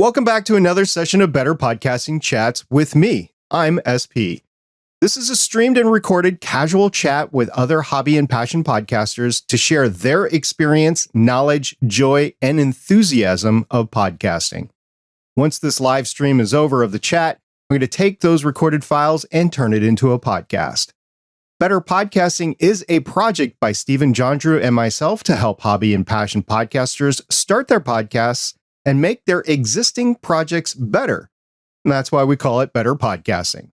Welcome back to another session of Better Podcasting Chats with me. I'm SP. This is a streamed and recorded casual chat with other hobby and passion podcasters to share their experience, knowledge, joy, and enthusiasm of podcasting. Once this live stream is over of the chat, I'm going to take those recorded files and turn it into a podcast. Better Podcasting is a project by Stephen Jondrew and myself to help hobby and passion podcasters start their podcasts and make their existing projects better. And that's why we call it Better Podcasting.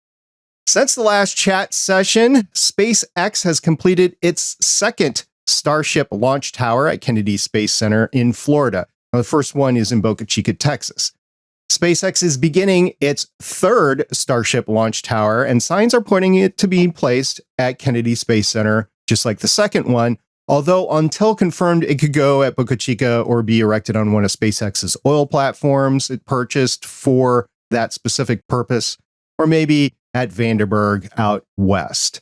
Since the last chat session, SpaceX has completed its second Starship launch tower at Kennedy Space Center in Florida. Now, the first one is in Boca Chica, Texas. SpaceX is beginning its third Starship launch tower, and signs are pointing it to be placed at Kennedy Space Center, just like the second one. Although until confirmed, it could go at Boca Chica or be erected on one of SpaceX's oil platforms it purchased for that specific purpose, or maybe at Vandenberg out west.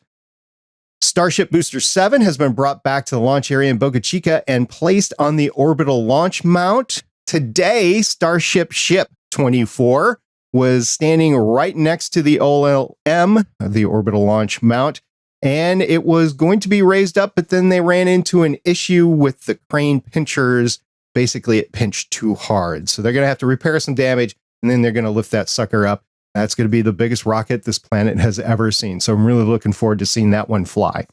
Starship Booster 7 has been brought back to the launch area in Boca Chica and placed on the orbital launch mount. Today, Starship Ship 24 was standing right next to the OLM, the orbital launch mount, and it was going to be raised up, but then they ran into an issue with the crane pinchers. Basically, it pinched too hard. So they're going to have to repair some damage, and then they're going to lift that sucker up. That's going to be the biggest rocket this planet has ever seen. So I'm really looking forward to seeing that one fly.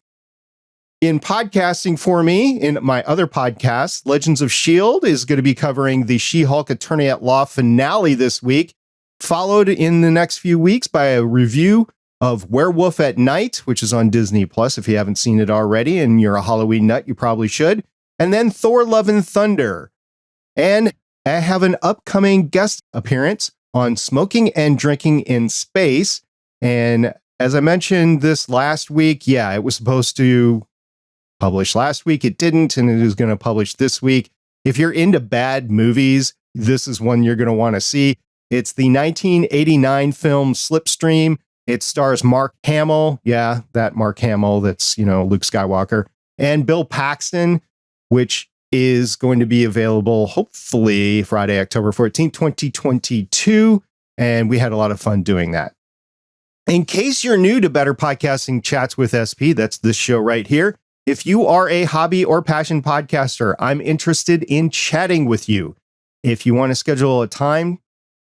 In podcasting for me, in my other podcast, Legends of S.H.I.E.L.D. is going to be covering the She-Hulk Attorney at Law finale this week, followed in the next few weeks by a review of Werewolf at Night, which is on Disney Plus. If you haven't seen it already and you're a Halloween nut, you probably should. And then Thor Love and Thunder. And I have an upcoming guest appearance on Smoking and Drinking in Space. And as I mentioned this last week, it was supposed to publish last week. It didn't, and it is going to publish this week. If you're into bad movies, this is one you're going to want to see. It's the 1989 film Slipstream. It stars Mark Hamill. Yeah, that Mark Hamill that's, Luke Skywalker. And Bill Paxton, which is going to be available hopefully Friday, October 14th, 2022. And we had a lot of fun doing that. In case you're new to Better Podcasting Chats with SP, that's this show right here. If you are a hobby or passion podcaster, I'm interested in chatting with you. If you want to schedule a time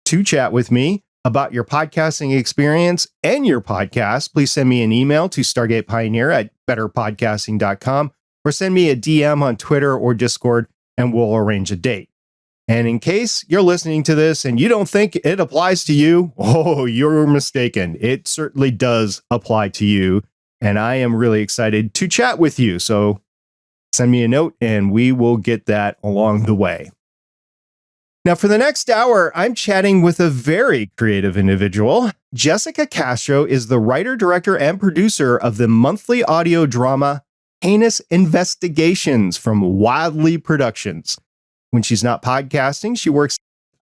to chat with me about your podcasting experience and your podcast, please send me an email to stargatepioneer@betterpodcasting.com or send me a DM on Twitter or Discord and we'll arrange a date. And in case you're listening to this and you don't think it applies to you, you're mistaken. It certainly does apply to you. And I am really excited to chat with you. So send me a note and we will get that along the way. Now, for the next hour, I'm chatting with a very creative individual. Jessica Castro is the writer, director, and producer of the monthly audio drama Henious Investigations from Wildly Productions. When she's not podcasting, she works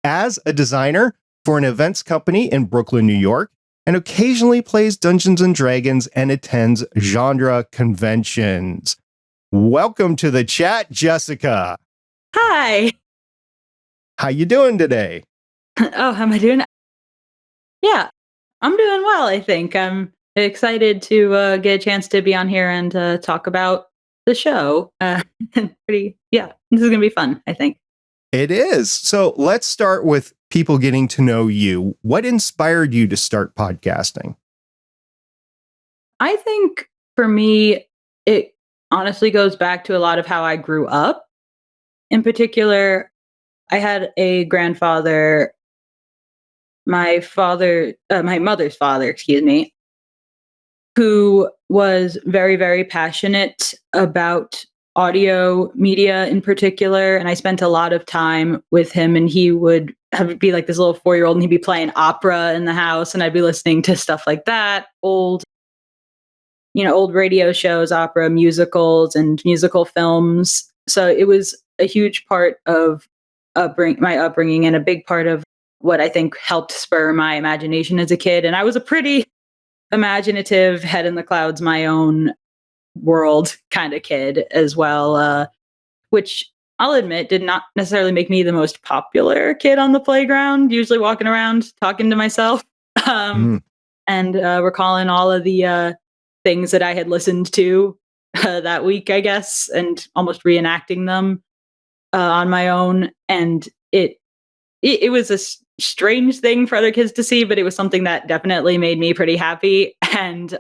as a designer for an events company in Brooklyn, New York, and occasionally plays Dungeons and Dragons and attends genre conventions. Welcome to the chat, Jessica. Hi. How you doing today? Oh, how am I doing? Yeah, I'm doing well, I think. I'm excited to get a chance to be on here and talk about the show. This is going to be fun, I think. It is. So let's start with people getting to know you. What inspired you to start podcasting? I think for me, it honestly goes back to a lot of how I grew up. In particular, I had a grandfather, my mother's father, who was very, very passionate about audio media in particular. And I spent a lot of time with him, and he would be like this little 4-year-old and he'd be playing opera in the house and I'd be listening to stuff like that. Old radio shows, opera, musicals, and musical films. So it was a huge part of my upbringing and a big part of what I think helped spur my imagination as a kid. And I was a pretty imaginative, head in the clouds, my own world kind of kid as well, which I'll admit, did not necessarily make me the most popular kid on the playground, usually walking around talking to myself. Um, Mm. and recalling all of the things that I had listened to that week, I guess, and almost reenacting them on my own. And it was a strange thing for other kids to see, but it was something that definitely made me pretty happy and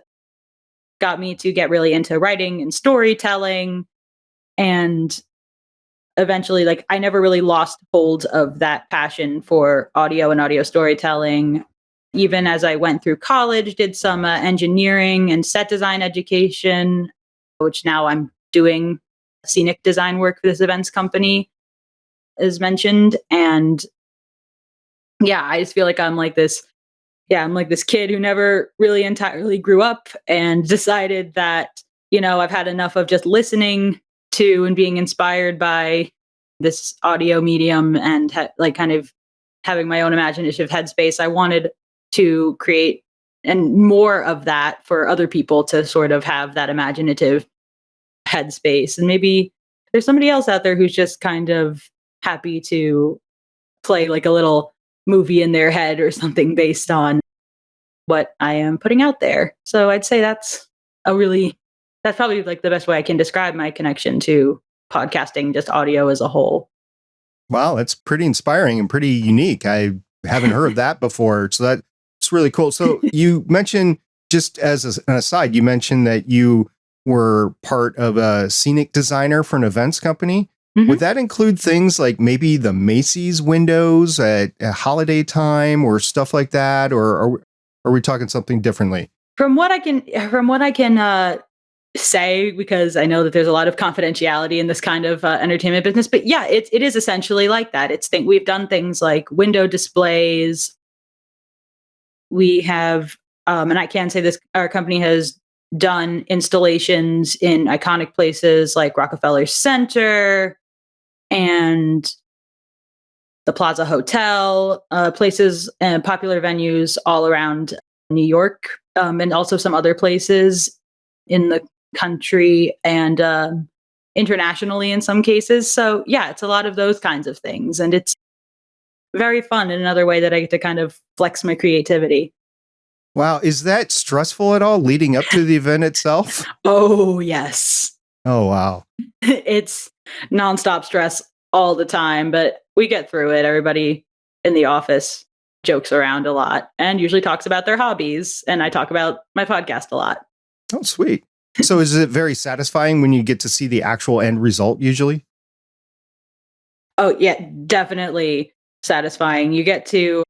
got me to get really into writing and storytelling. And eventually, like, I never really lost hold of that passion for audio and audio storytelling. Even as I went through college, did some engineering and set design education, which now I'm doing scenic design work for this events company, as mentioned. And yeah, I just feel like I'm like this kid who never really entirely grew up and decided that, I've had enough of just listening to and being inspired by this audio medium and like kind of having my own imaginative headspace. I wanted to create and more of that for other people to sort of have that imaginative headspace. And maybe there's somebody else out there who's just kind of happy to play like a little movie in their head or something based on what I am putting out there. So I'd say that's probably like the best way I can describe my connection to podcasting, just audio as a whole. Wow, that's pretty inspiring and pretty unique. I haven't heard of that before. So that's really cool. So you mentioned, just as an aside, you mentioned that you were part of a scenic designer for an events company. Mhm. Would that include things like maybe the Macy's windows at holiday time or stuff like that? Or are we talking something differently? From what I can say, because I know that there's a lot of confidentiality in this kind of entertainment business, but yeah, it is essentially like that. We've done things like window displays. We have, and I can say this, our company has done installations in iconic places like Rockefeller Center and the Plaza Hotel, places and popular venues all around New York, and also some other places in the country and internationally in some cases. So yeah, it's a lot of those kinds of things, and it's very fun in another way that I get to kind of flex my creativity. Wow. Is that stressful at all leading up to the event itself? Oh yes, Oh, wow. it's nonstop stress all the time, but we get through it. Everybody in the office jokes around a lot and usually talks about their hobbies, and I talk about my podcast a lot. Oh, sweet. So is it very satisfying when you get to see the actual end result usually? Oh, yeah, definitely satisfying. You get to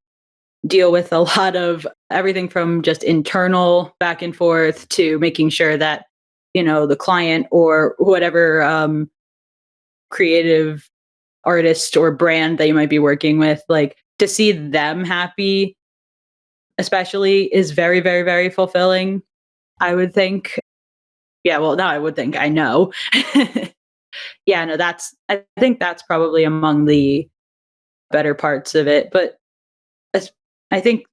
deal with a lot of everything from just internal back and forth to making sure that, the client or whatever creative artist or brand that you might be working with, like to see them happy, especially, is very, very, very fulfilling, I would think. Yeah, well, now I would think, I know. Yeah, no, I think that's probably among the better parts of it. But as, I think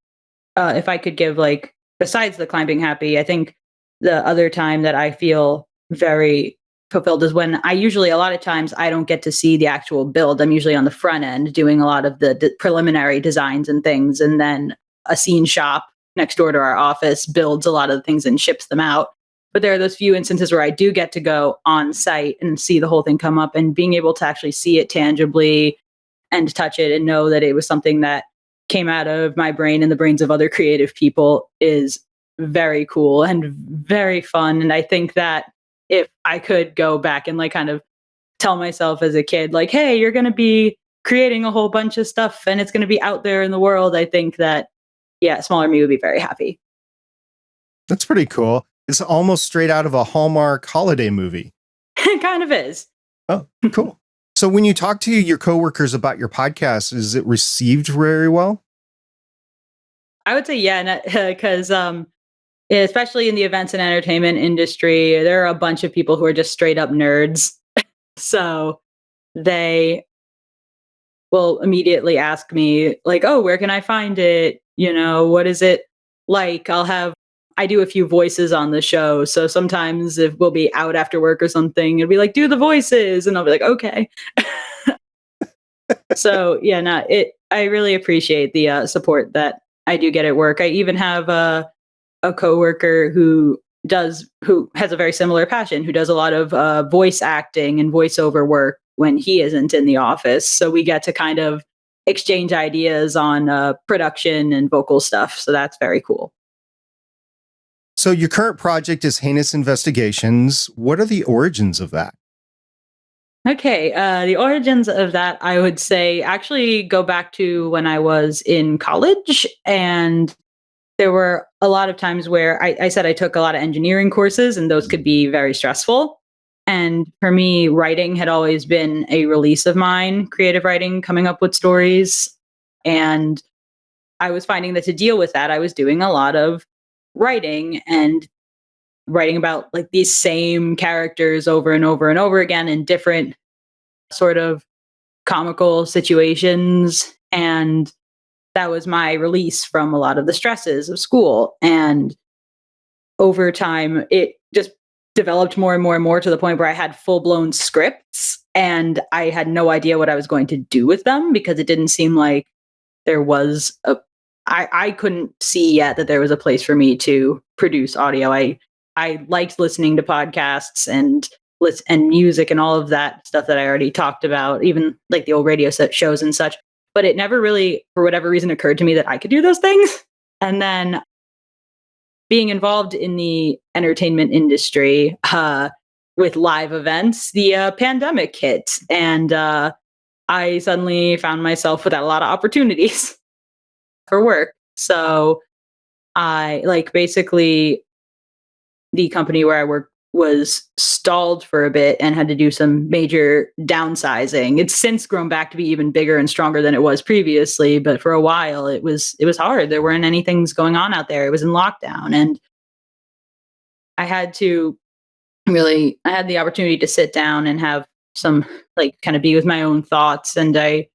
if I could give, like, besides the climb being happy, I think the other time that I feel very fulfilled is when a lot of times I don't get to see the actual build. I'm usually on the front end doing a lot of the preliminary designs and things. And then a scene shop next door to our office builds a lot of the things and ships them out. But there are those few instances where I do get to go on site and see the whole thing come up, and being able to actually see it tangibly and touch it and know that it was something that came out of my brain and the brains of other creative people is very cool and very fun. And I think that if I could go back and like kind of tell myself as a kid, like, hey, you're going to be creating a whole bunch of stuff and it's going to be out there in the world, I think that, yeah, smaller me would be very happy. That's pretty cool. It's almost straight out of a Hallmark holiday movie. It kind of is. Oh, cool. So when you talk to your coworkers about your podcast, is it received very well? I would say, yeah, because especially in the events and entertainment industry, there are a bunch of people who are just straight up nerds. So they will immediately ask me, like, oh, where can I find it? What is it like? I'll have I do a few voices on the show. So sometimes if we'll be out after work or something, it'll be like, do the voices. And I'll be like, okay. So yeah, no, I really appreciate the support that I do get at work. I even have a coworker who has a very similar passion, who does a lot of voice acting and voiceover work when he isn't in the office. So we get to kind of exchange ideas on production and vocal stuff. So that's very cool. So your current project is Heinous Investigations. What are the origins of that? Okay, the origins of that, I would say, actually go back to when I was in college. And there were a lot of times where I said I took a lot of engineering courses, and those could be very stressful. And for me, writing had always been a release of mine, creative writing, coming up with stories. And I was finding that to deal with that, I was doing a lot of writing and writing about like these same characters over and over and over again in different sort of comical situations. And that was my release from a lot of the stresses of school. And over time, it just developed more and more and more to the point where I had full blown scripts and I had no idea what I was going to do with them because it didn't seem like there was I couldn't see yet that there was a place for me to produce audio. I liked listening to podcasts and music and all of that stuff that I already talked about, even like the old radio set shows and such. But it never really, for whatever reason, occurred to me that I could do those things. And then being involved in the entertainment industry with live events, the pandemic hit, and I suddenly found myself without a lot of opportunities for work. So I like basically the company where I work was stalled for a bit and had to do some major downsizing. It's since grown back to be even bigger and stronger than it was previously, but for a while it was hard. There weren't any things going on out there. It was in lockdown, and I had the opportunity to sit down and have some like kind of be with my own thoughts. And I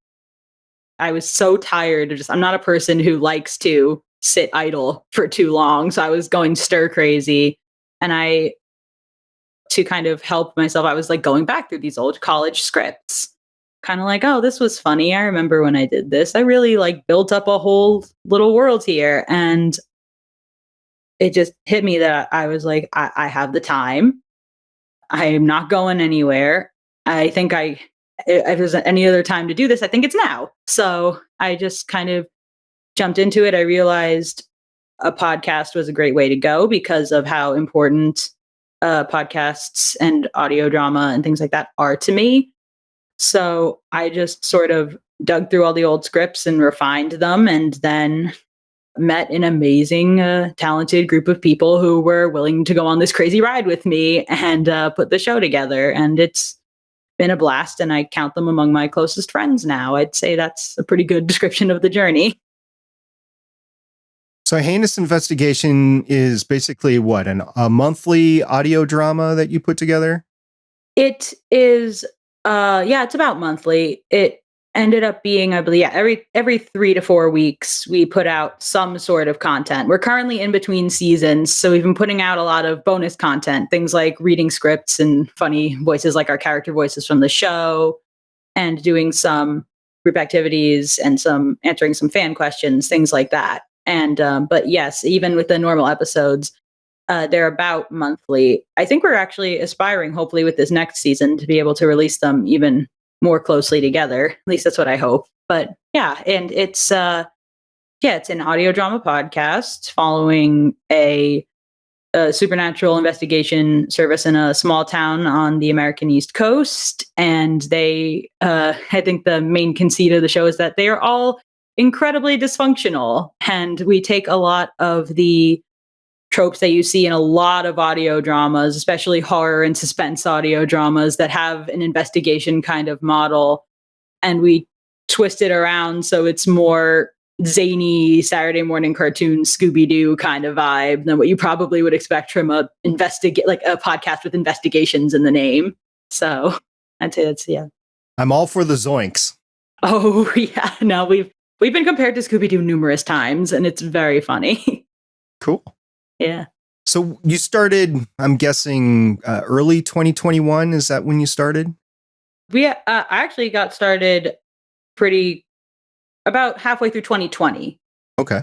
was so tired of I'm not a person who likes to sit idle for too long. So I was going stir crazy. And to kind of help myself, I was like going back through these old college scripts, kind of like, oh, this was funny. I remember when I did this. I really like built up a whole little world here. And it just hit me that I was like, I have the time. I am not going anywhere. I think if there's any other time to do this, I think it's now. So I just kind of jumped into it. I realized a podcast was a great way to go because of how important podcasts and audio drama and things like that are to me. So I just sort of dug through all the old scripts and refined them, and then met an amazing, talented group of people who were willing to go on this crazy ride with me and put the show together. And it's been a blast, and I count them among my closest friends now. I'd say that's a pretty good description of the journey. So Heinous Investigation is basically what, a monthly audio drama that you put together? It is, it's about monthly. It ended up being, I believe, every 3 to 4 weeks, we put out some sort of content. We're currently in between seasons, so we've been putting out a lot of bonus content, things like reading scripts and funny voices like our character voices from the show, and doing some group activities and answering some fan questions, things like that. And but yes, even with the normal episodes, they're about monthly. I think we're actually aspiring, hopefully, with this next season to be able to release them even more closely together. At least that's what I hope. But yeah, and it's an audio drama podcast following a supernatural investigation service in a small town on the American East Coast. And I think the main conceit of the show is that they are all incredibly dysfunctional. And we take a lot of the tropes that you see in a lot of audio dramas, especially horror and suspense audio dramas that have an investigation kind of model, and we twist it around so it's more zany Saturday morning cartoon Scooby-Doo kind of vibe than what you probably would expect from a podcast with investigations in the name. So I'd say that's, yeah. I'm all for the zoinks. Oh yeah, no, we've been compared to Scooby-Doo numerous times, and it's very funny. Cool. Yeah. So you started, I'm guessing, early 2021. Is that when you started? I actually got started pretty about halfway through 2020 Okay.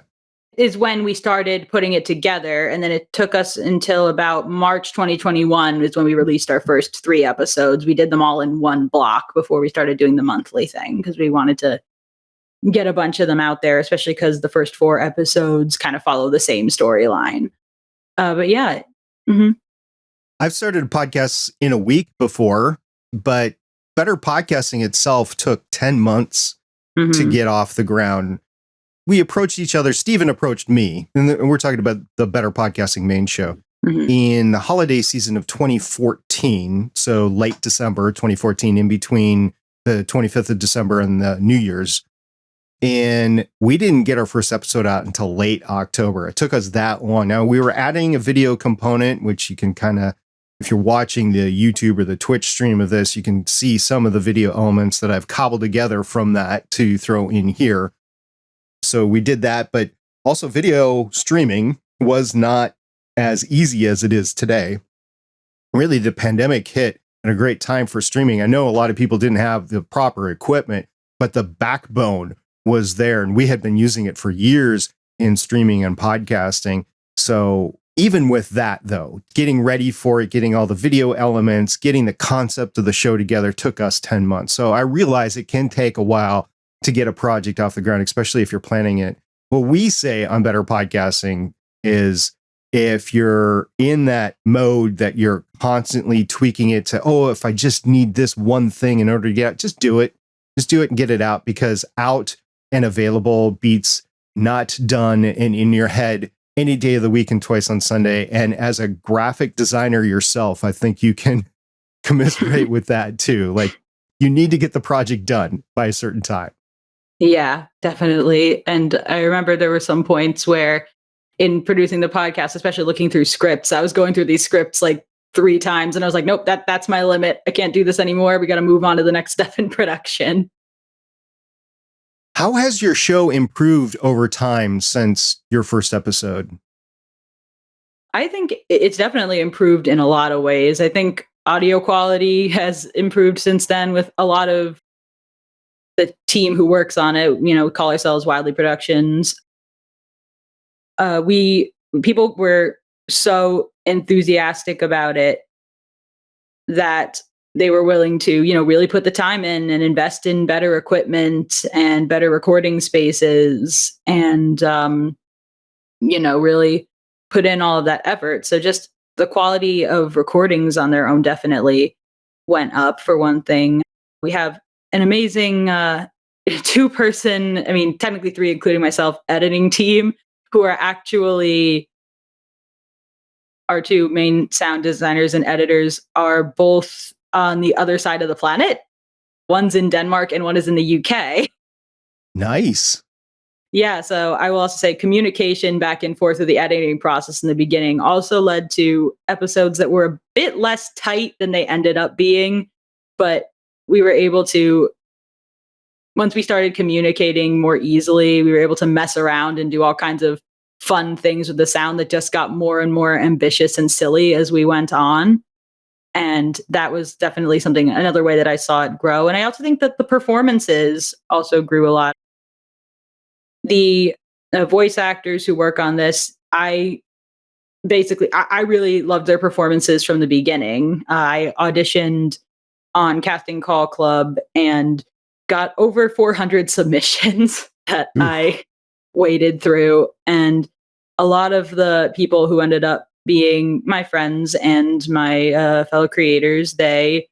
is when we started putting it together. And then it took us until about March 2021 is when we released our first 3 episodes. We did them all in one block before we started doing the monthly thing because we wanted to get a bunch of them out there, especially because the first 4 episodes kind of follow the same storyline. But yeah. Mm-hmm. I've started podcasts in a week before, but Better Podcasting itself took 10 months to get off the ground. We approached each other. Steven approached me, and we're talking about the Better Podcasting main show in the holiday season of 2014. So late December 2014, in between the 25th of December and the New Year's. And we didn't get our first episode out until late October. It took us that long. Now, we were adding a video component, which you can kind of, if you're watching the YouTube or the Twitch stream of this, you can see some of the video elements that I've cobbled together from that to throw in here. So we did that, but also video streaming was not as easy as it is today. Really, the pandemic hit at a great time for streaming. I know a lot of people didn't have the proper equipment, but the backbone was there, and we had been using it for years in streaming and podcasting. So even with that, though, getting ready for it, getting all the video elements, getting the concept of the show together took us 10 months. So I realize it can take a while to get a project off the ground, especially if you're planning it. What we say on Better Podcasting is if you're in that mode that you're constantly tweaking it to, oh, if I just need this one thing in order to get out, just do it. Just do it and get it out, because out and available beats not done and in your head any day of the week and twice on Sunday. And as a graphic designer yourself, I think you can commiserate with that too. Like, you need to get the project done by a certain time. Yeah, definitely. And I remember there were some points where in producing the podcast, especially looking through scripts, I was going through these scripts like 3 times and I was like, nope, that's my limit. I can't do this anymore. We got to move on to the next step in production. How has your show improved over time since your first episode? I think it's definitely improved in a lot of ways. I think audio quality has improved since then with a lot of the team who works on it. You know, we call ourselves Wildly Productions. People were so enthusiastic about it that they were willing to, you know, really put the time in and invest in better equipment and better recording spaces and, you know, really put in all of that effort. So just the quality of recordings on their own definitely went up, for one thing. We have an amazing 2-person, I mean, technically 3, including myself, editing team who are actually our 2 main sound designers and editors are both on the other side of the planet. One's in Denmark and one is in the UK. Nice. Yeah, so I will also say communication back and forth with the editing process in the beginning also led to episodes that were a bit less tight than they ended up being, but we were able to, once we started communicating more easily, we were able to mess around and do all kinds of fun things with the sound that just got more and more ambitious and silly as we went on. And that was definitely something, another way that I saw it grow. And I also think that the performances also grew a lot. The voice actors who work on this, I really loved their performances from the beginning. I auditioned on Casting Call Club and got over 400 submissions that I waded through. And a lot of the people who ended up being my friends and my fellow creators, they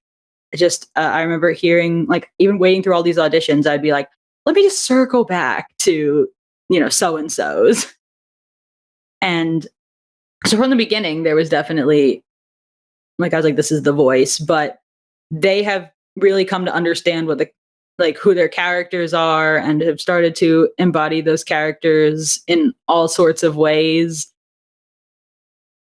just, I remember hearing, like, even wading through all these auditions, I'd be like, let me just circle back to, you know, so-and-sos. And so from the beginning, there was definitely, like, I was like, this is the voice, but they have really come to understand what who their characters are and have started to embody those characters in all sorts of ways,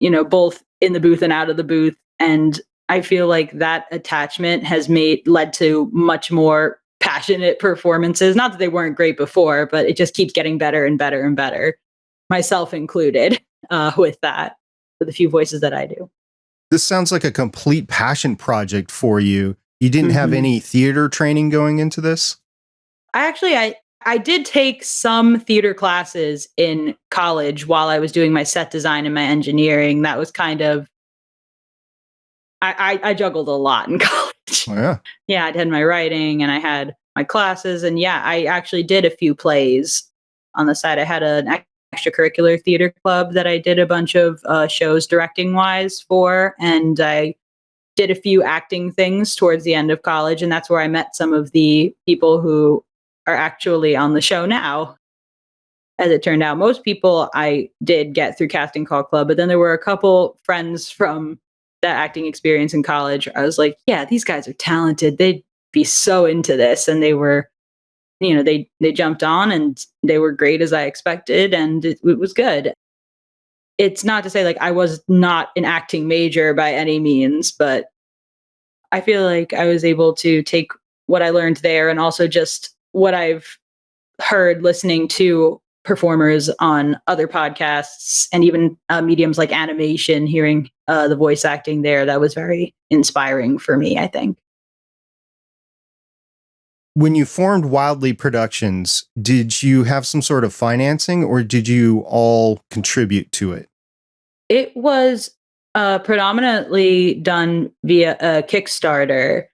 you know, both in the booth and out of the booth. And I feel like that attachment has led to much more passionate performances. Not that they weren't great before, but it just keeps getting better and better and better, myself included. with that, with the few voices that I do. This sounds like a complete passion project for you. You didn't have Mhm. any theater training going into this? I did take some theater classes in college while I was doing my set design and my engineering. That was kind of I juggled a lot in college. Oh, yeah. Yeah, I had my writing and I had my classes, and yeah, I actually did a few plays on the side. I had an extracurricular theater club that I did a bunch of shows directing wise for, and I did a few acting things towards the end of college, and that's where I met some of the people who are actually on the show now. As it turned out, most people I did get through Casting Call Club, but then there were a couple friends from that acting experience in college. I was like, yeah, these guys are talented. They'd be so into this. And they were, they jumped on and they were great as I expected. And it was good. It's not to say like I was not an acting major by any means, but I feel like I was able to take what I learned there and also just what I've heard listening to performers on other podcasts and even mediums like animation, hearing the voice acting there, that was very inspiring for me, I think. When you formed Wildly Productions, did you have some sort of financing or did you all contribute to it? It was predominantly done via a Kickstarter,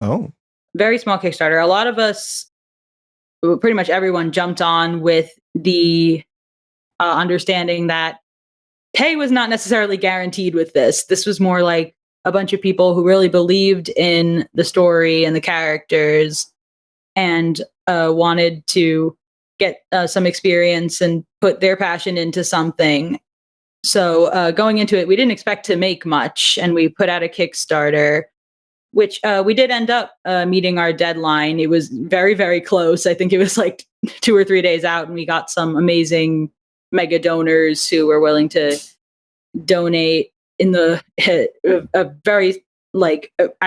Oh, very small Kickstarter. A lot of us, pretty much everyone, jumped on with the understanding that pay was not necessarily guaranteed with this. This was more like a bunch of people who really believed in the story and the characters and wanted to get some experience and put their passion into something. So going into it, we didn't expect to make much, and we put out a Kickstarter, which we did end up meeting our deadline. It was very, very close. I think it was like 2 or 3 days out, and we got some amazing mega donors who were willing to donate in the a very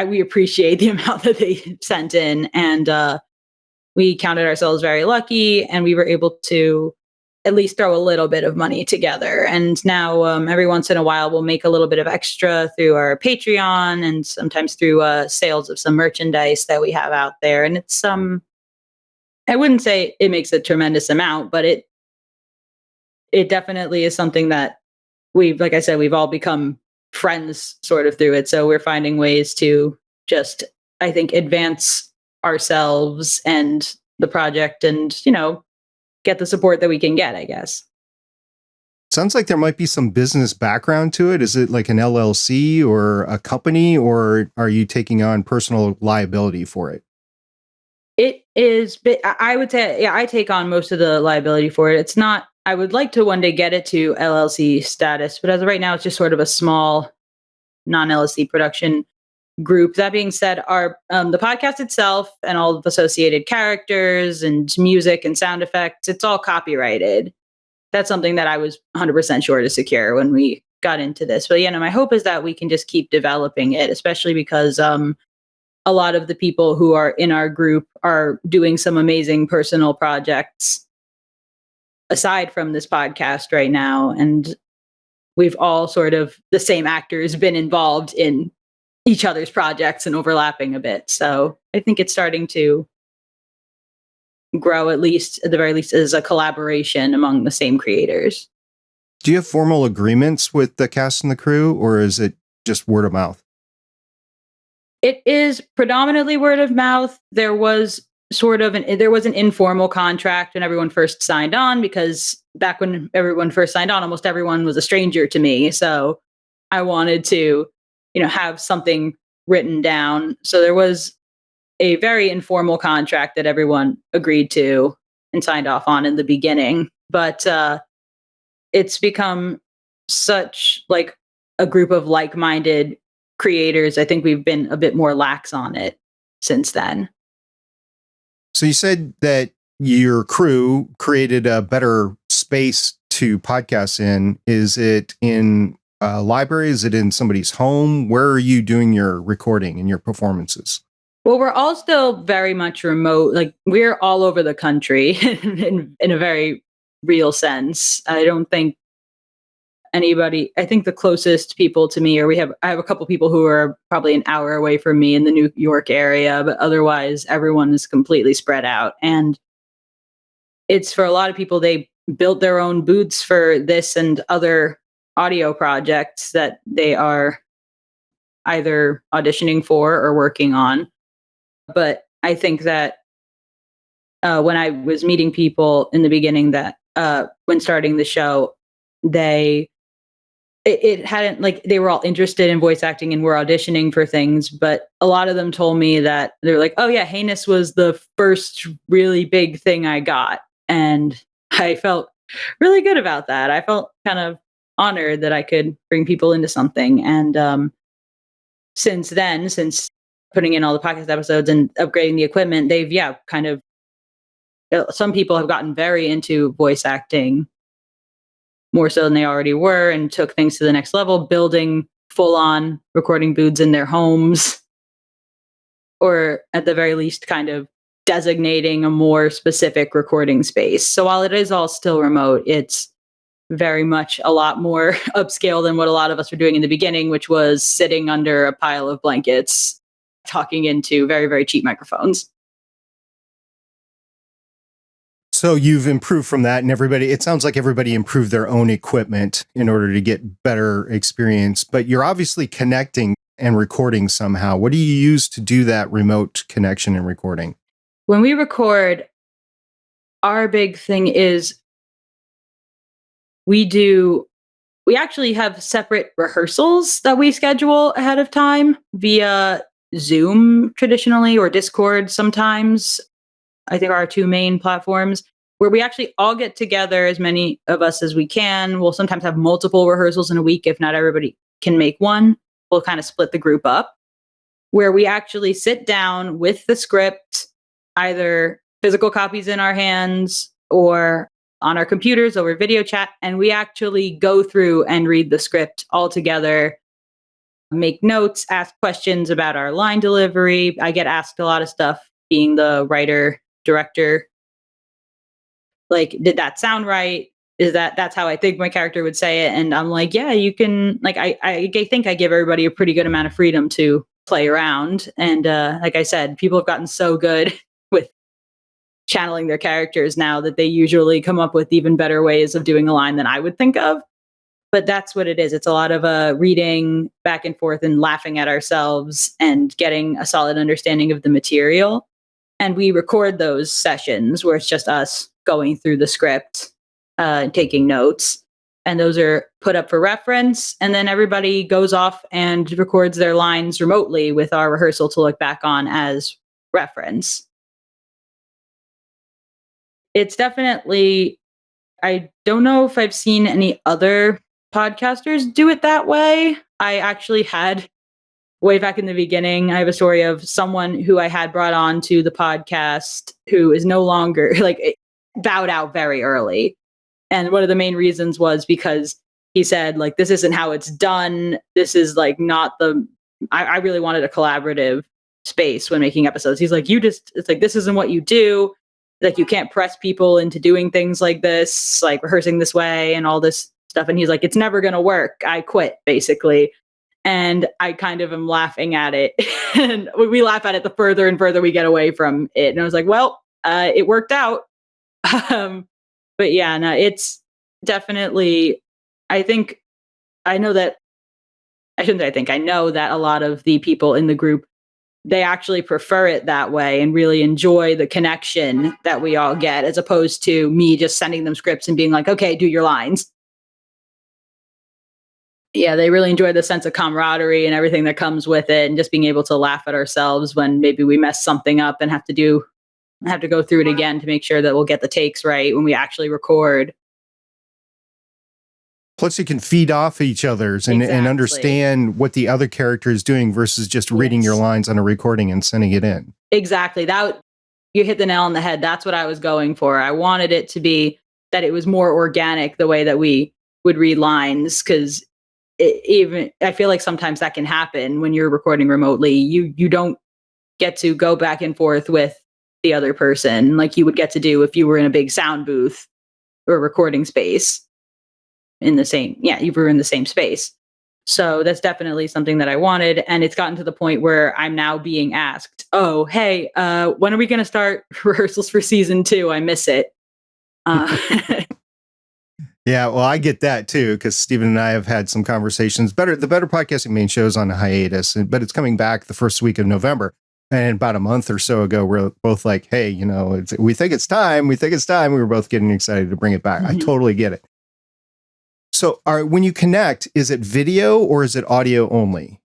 we appreciate the amount that they sent in, and we counted ourselves very lucky, and we were able to at least throw a little bit of money together. And now every once in a while we'll make a little bit of extra through our Patreon and sometimes through sales of some merchandise that we have out there. And it's I wouldn't say it makes a tremendous amount, but it definitely is something that like I said, we've all become friends sort of through it. So we're finding ways to just, I think, advance ourselves and the project and, get the support that we can get, I guess. sounds like there might be some business background to it. Is it like an LLC or a company, or are you taking on personal liability for it? It is, but I would say, yeah, I take on most of the liability for it. It's not, I would like to one day get it to LLC status, but as of right now, it's just sort of a small non LLC production group. That being said, our the podcast itself and all of the associated characters and music and sound effects, it's all copyrighted. That's something that I was 100% sure to secure when we got into this. But my hope is that we can just keep developing it, especially because a lot of the people who are in our group are doing some amazing personal projects aside from this podcast right now. And we've all sort of, the same actors, been involved in each other's projects and overlapping a bit. So I think it's starting to grow, at the very least, as a collaboration among the same creators. Do you have formal agreements with the cast and the crew, or is it just word of mouth? It is predominantly word of mouth. There was an informal contract when everyone first signed on, because back when everyone first signed on, almost everyone was a stranger to me. So I wanted to, have something written down. So there was a very informal contract that everyone agreed to and signed off on in the beginning. But it's become such like a group of like-minded creators. I think we've been a bit more lax on it since then. So you said that your crew created a better space to podcast in. Is it in a library? Is it in somebody's home? Where are you doing your recording and your performances? Well, we're all still very much remote. Like, we're all over the country in a very real sense. I don't think anybody, I think the closest people to me, I have a couple people who are probably an hour away from me in the New York area, but otherwise everyone is completely spread out. And it's for a lot of people, they built their own booths for this and other audio projects that they are either auditioning for or working on. But I think that when I was meeting people in the beginning, that when starting the show, it hadn't, like, they were all interested in voice acting and were auditioning for things, but a lot of them told me that they're like, oh yeah, Heinous was the first really big thing I got. And I felt really good about that. I felt kind of honored that I could bring people into something. And since then, since putting in all the podcast episodes and upgrading the equipment, they've, yeah, kind of, some people have gotten very into voice acting more so than they already were and took things to the next level, building full on recording booths in their homes, or at the very least, kind of designating a more specific recording space. So while it is all still remote, it's very much a lot more upscale than what a lot of us were doing in the beginning, which was sitting under a pile of blankets, talking into very, very cheap microphones. So you've improved from that, and it sounds like everybody improved their own equipment in order to get better experience, but you're obviously connecting and recording somehow. What do you use to do that remote connection and recording? When we record, our big thing is we actually have separate rehearsals that we schedule ahead of time via Zoom traditionally, or Discord sometimes. I think are our two main platforms, where we actually all get together, as many of us as we can. We'll sometimes have multiple rehearsals in a week if not everybody can make one. We'll kind of split the group up, where we actually sit down with the script, either physical copies in our hands or on our computers over video chat, and we actually go through and read the script all together, make notes, ask questions about our line delivery. I get asked a lot of stuff, being the writer director, like, did that sound right? That's how I think my character would say it? And I'm like, yeah, you can, like, I think I give everybody a pretty good amount of freedom to play around. And like I said, people have gotten so good with channeling their characters now that they usually come up with even better ways of doing a line than I would think of. But that's what it is. It's a lot of reading back and forth and laughing at ourselves and getting a solid understanding of the material. And we record those sessions where it's just us going through the script, taking notes. And those are put up for reference. And then everybody goes off and records their lines remotely with our rehearsal to look back on as reference. It's definitely, I don't know if I've seen any other podcasters do it that way. I actually had, way back in the beginning, I have a story of someone who I had brought on to the podcast who is no longer, like, bowed out very early. And one of the main reasons was because he said, like, this isn't how it's done. This is like not I really wanted a collaborative space when making episodes. He's like, it's like, this isn't what you do. Like, you can't press people into doing things like this, like rehearsing this way and all this stuff. And he's like, it's never going to work. I quit, basically. And I kind of am laughing at it. And we laugh at it the further and further we get away from it. And I was like, well, it worked out. But yeah, no, it's definitely, I know that a lot of the people in the group, they actually prefer it that way and really enjoy the connection that we all get, as opposed to me just sending them scripts and being like, okay, do your lines. Yeah, they really enjoy the sense of camaraderie and everything that comes with it, and just being able to laugh at ourselves when maybe we mess something up and have to go through it again to make sure that we'll get the takes right when we actually record. Plus, you can feed off each other's and understand what the other character is doing versus just reading your lines on a recording and sending it in. Exactly. You hit the nail on the head. That's what I was going for. I wanted it to be that it was more organic, the way that we would read lines, because I feel like sometimes that can happen when you're recording remotely. You don't get to go back and forth with the other person like you would get to do if you were in a big sound booth or recording space. in the same, you were in the same space. So that's definitely something that I wanted. And it's gotten to the point where I'm now being asked, oh, hey, when are we going to start rehearsals for season 2? I miss it. Yeah, well, I get that too, because Stephen and I have had some conversations. The Better Podcasting main show is on a hiatus, but it's coming back the first week of November. And about a month or so ago, we're both like, hey, we think it's time. We were both getting excited to bring it back. Mm-hmm. I totally get it. So when you connect, is it video or is it audio only?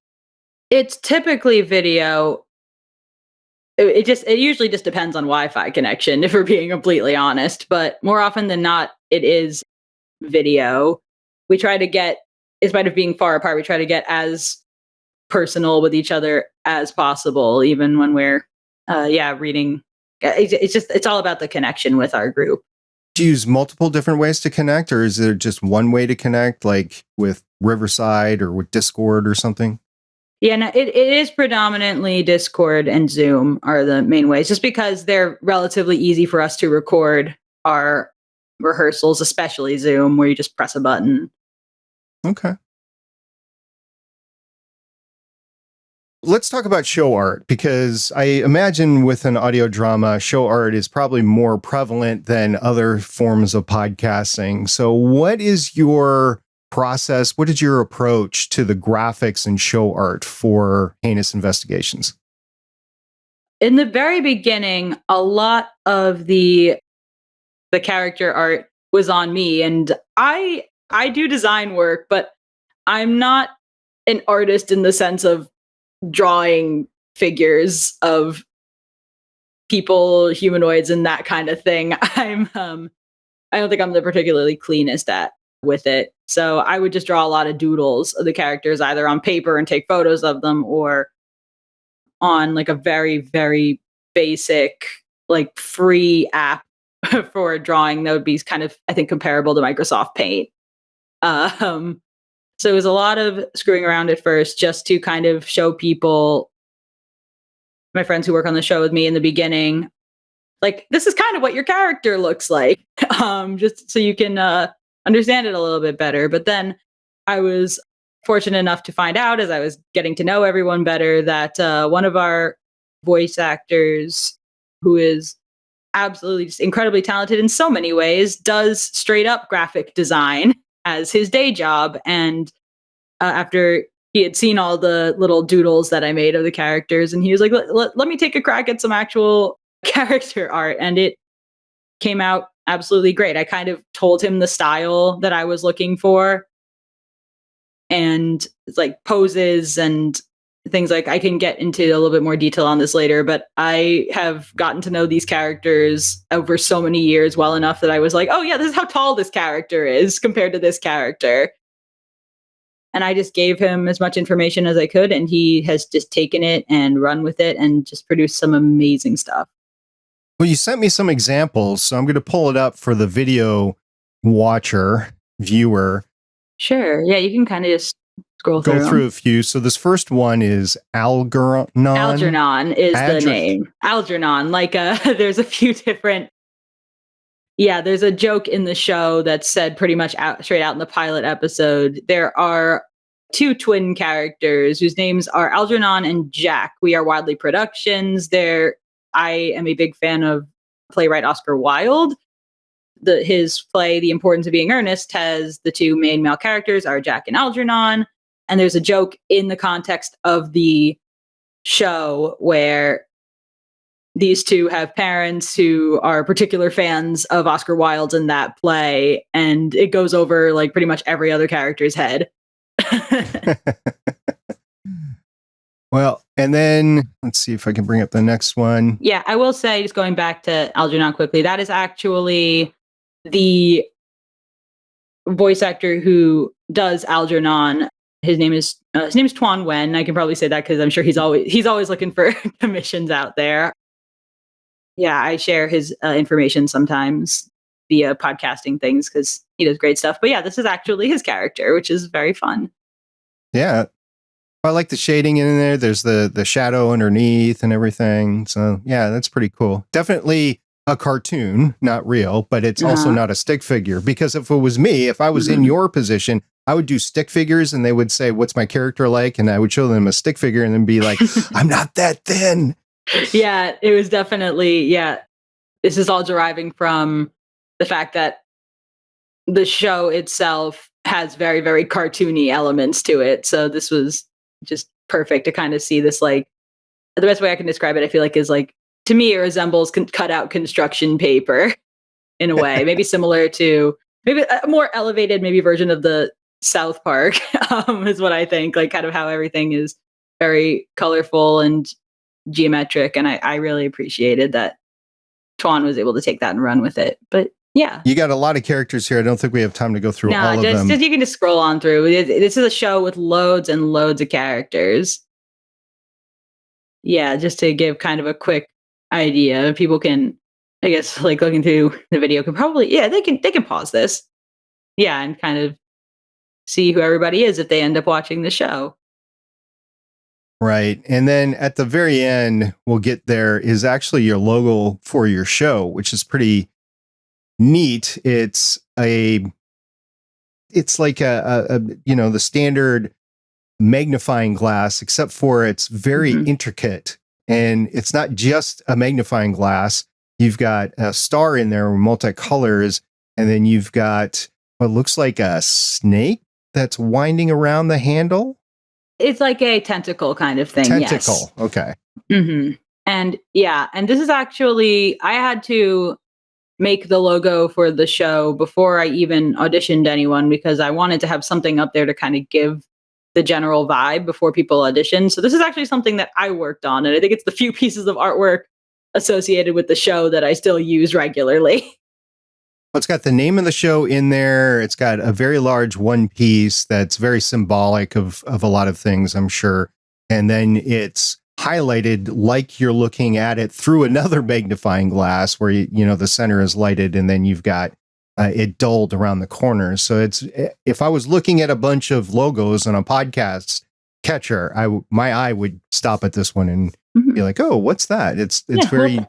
It's typically video. It usually just depends on Wi-Fi connection, if we're being completely honest. But more often than not, it is video. We try to get, in spite of being far apart, we try to get as personal with each other as possible, even when we're reading. It's all about the connection with our group. Do you use multiple different ways to connect, or is there just one way to connect, like with Riverside or with Discord or something? Yeah, no, it is predominantly Discord and Zoom are the main ways, just because they're relatively easy for us to record our rehearsals, especially Zoom, where you just press a button. Okay. Let's talk about show art, because I imagine with an audio drama, show art is probably more prevalent than other forms of podcasting. So what is your process? What is your approach to the graphics and show art for Heinous Investigations? In the very beginning, a lot of the character art was on me, and I do design work, but I'm not an artist in the sense of drawing figures of people, humanoids, and that kind of thing. I don't think I'm the particularly cleanest with it. So I would just draw a lot of doodles of the characters, either on paper and take photos of them, or on like a very, very basic, like free app for drawing that would be kind of, I think, comparable to Microsoft Paint. So it was a lot of screwing around at first, just to kind of show people, my friends who work on the show with me in the beginning, like, this is kind of what your character looks like, just so you can understand it a little bit better. But then I was fortunate enough to find out, as I was getting to know everyone better, that one of our voice actors, who is absolutely just incredibly talented in so many ways, does straight up graphic design as his day job. And after he had seen all the little doodles that I made of the characters, and he was like, let me take a crack at some actual character art. And it came out absolutely great. I kind of told him the style that I was looking for, and like poses and things. Like, I can get into a little bit more detail on this later, but I have gotten to know these characters over so many years well enough that I was like, oh yeah, this is how tall this character is compared to this character. And I just gave him as much information as I could, and he has just taken it and run with it and just produced some amazing stuff. Well, you sent me some examples, so I'm going to pull it up for the viewer. Sure. Yeah, you can kind of just go through a few. So this first one is Algernon. Algernon is the name. Algernon. Like, there's a few different. Yeah, there's a joke in the show that's said pretty much straight out in the pilot episode. There are two twin characters whose names are Algernon and Jack. We are Wildly Productions. I am a big fan of playwright Oscar Wilde. His play, The Importance of Being Earnest, has the two main male characters are Jack and Algernon. And there's a joke in the context of the show where these two have parents who are particular fans of Oscar Wilde in that play, and it goes over like pretty much every other character's head. Well, and then let's see if I can bring up the next one. Yeah, I will say, just going back to Algernon quickly, that is actually the voice actor who does Algernon. His name is Tuan Wen. I can probably say that because I'm sure he's always looking for commissions out there. Yeah, I share his information sometimes via podcasting things because he does great stuff. But yeah, this is actually his character, which is very fun. Yeah. I like the shading in there. There's the shadow underneath and everything. So yeah, that's pretty cool. Definitely a cartoon, not real, but it's also Uh-huh. not a stick figure. Because if it was me, if I was in your position, I would do stick figures and they would say, what's my character like? And I would show them a stick figure and then be like, I'm not that thin. Yeah, it was definitely, yeah. This is all deriving from the fact that the show itself has very, very cartoony elements to it. So this was just perfect to kind of see this, like, the best way I can describe it, I feel like, is like, to me, it resembles cut out construction paper in a way, maybe similar to maybe a more elevated, maybe version of the South Park, is what I think, like kind of how everything is very colorful and geometric. And I really appreciated that Tuan was able to take that and run with it. But yeah. You got a lot of characters here. I don't think we have time to go through No, all of them. just you can just scroll on through. This is a show with loads and loads of characters. Yeah, just to give kind of a quick idea, people can, I guess, like looking through the video, can probably, yeah, they can pause this, yeah, and kind of see who everybody is if they end up watching the show. Right. And then at the very end, we'll get there, is actually your logo for your show, which is pretty neat. It's like a the standard magnifying glass, except for it's very intricate. And it's not just a magnifying glass. You've got a star in there with multicolors, and then you've got what looks like a snake that's winding around the handle. It's like a tentacle kind of thing. Tentacle. Yes. Okay. And yeah, and this is actually, I had to make the logo for the show before I even auditioned anyone, because I wanted to have something up there to kind of give the general vibe before people audition. So this is actually something that I worked on, and I think it's the few pieces of artwork associated with the show that I still use regularly. It's got the name of the show in there. It's got a very large one piece that's very symbolic of a lot of things, I'm sure. And then it's highlighted like you're looking at it through another magnifying glass where, the center is lighted, and then you've got it dulled around the corners. So if I was looking at a bunch of logos on a podcast catcher, my eye would stop at this one and be like, oh, what's that? It's very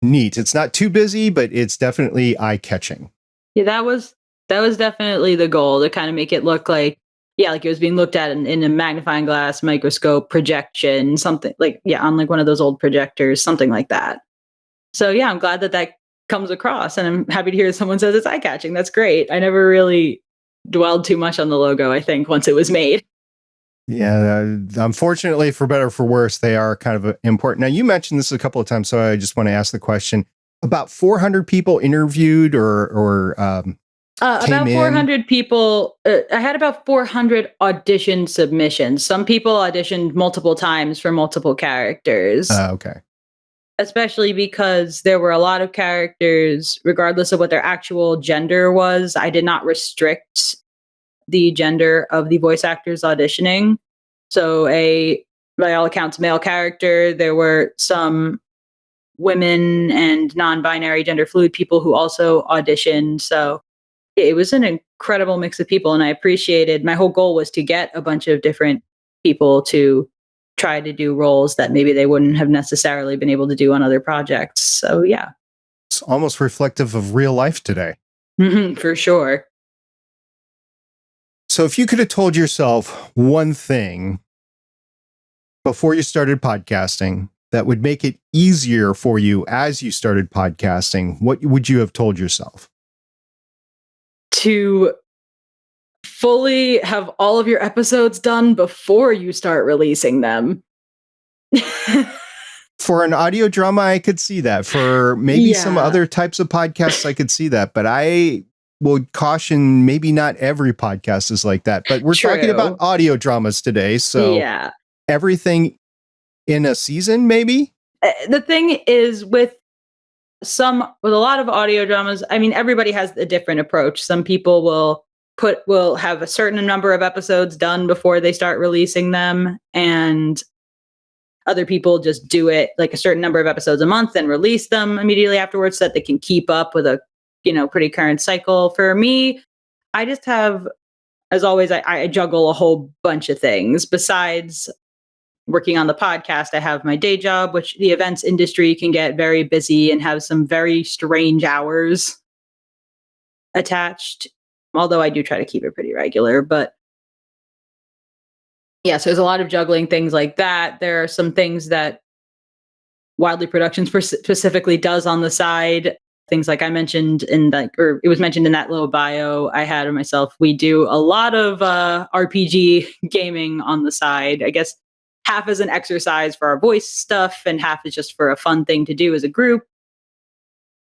neat. It's not too busy, but it's definitely eye-catching. Yeah, that was definitely the goal, to kind of make it look like, yeah, like it was being looked at in a magnifying glass, microscope, projection, something like, yeah, on like one of those old projectors, something like that. So yeah, I'm glad that comes across, and I'm happy to hear someone says it's eye-catching. That's great. I never really dwelled too much on the logo, I think, once it was made. Yeah, unfortunately, for better or for worse, they are kind of important. Now, you mentioned this a couple of times, so I just want to ask the question. About 400 people interviewed or about 400 people. I had about 400 audition submissions. Some people auditioned multiple times for multiple characters. Okay. Especially because there were a lot of characters, regardless of what their actual gender was. I did not restrict the gender of the voice actors auditioning. So by all accounts, male character. There were some women and non-binary gender fluid people who also auditioned. So it was an incredible mix of people. And I appreciated, my whole goal was to get a bunch of different people to try to do roles that maybe they wouldn't have necessarily been able to do on other projects. So yeah. It's almost reflective of real life today. For sure. So if you could have told yourself one thing before you started podcasting that would make it easier for you as you started podcasting, what would you have told yourself? To fully have all of your episodes done before you start releasing them. For an audio drama, I could see that. For maybe some other types of podcasts, I could see that. But I would caution, maybe not every podcast is like that. But we're talking about audio dramas today. So everything in a season, maybe? The thing is, with a lot of audio dramas, I mean, everybody has a different approach. Some people will have a certain number of episodes done before they start releasing them, and other people just do it like a certain number of episodes a month and release them immediately afterwards so that they can keep up with a pretty current cycle. For me, I just have, as always, I juggle a whole bunch of things besides working on the podcast, I have my day job, which the events industry can get very busy and have some very strange hours attached. Although I do try to keep it pretty regular, but yes, there's a lot of juggling things like that. There are some things that Wildly Productions specifically does on the side. Things like I mentioned or it was mentioned in that little bio I had of myself. We do a lot of RPG gaming on the side. I guess half as an exercise for our voice stuff and half is just for a fun thing to do as a group.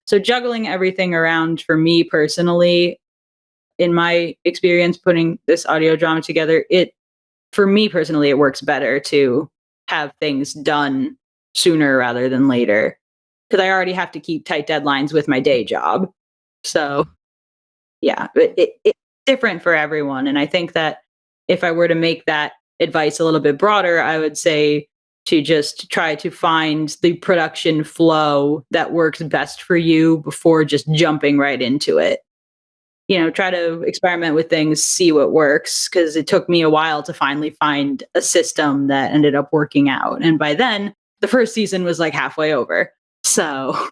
So juggling everything around for me personally, in my experience putting this audio drama together, for me personally, it works better to have things done sooner rather than later because I already have to keep tight deadlines with my day job. So yeah, it's different for everyone. And I think that if I were to make that advice a little bit broader, I would say to just try to find the production flow that works best for you before just jumping right into it. Try to experiment with things, see what works. Cause it took me a while to finally find a system that ended up working out. And by then, the first season was like halfway over. So,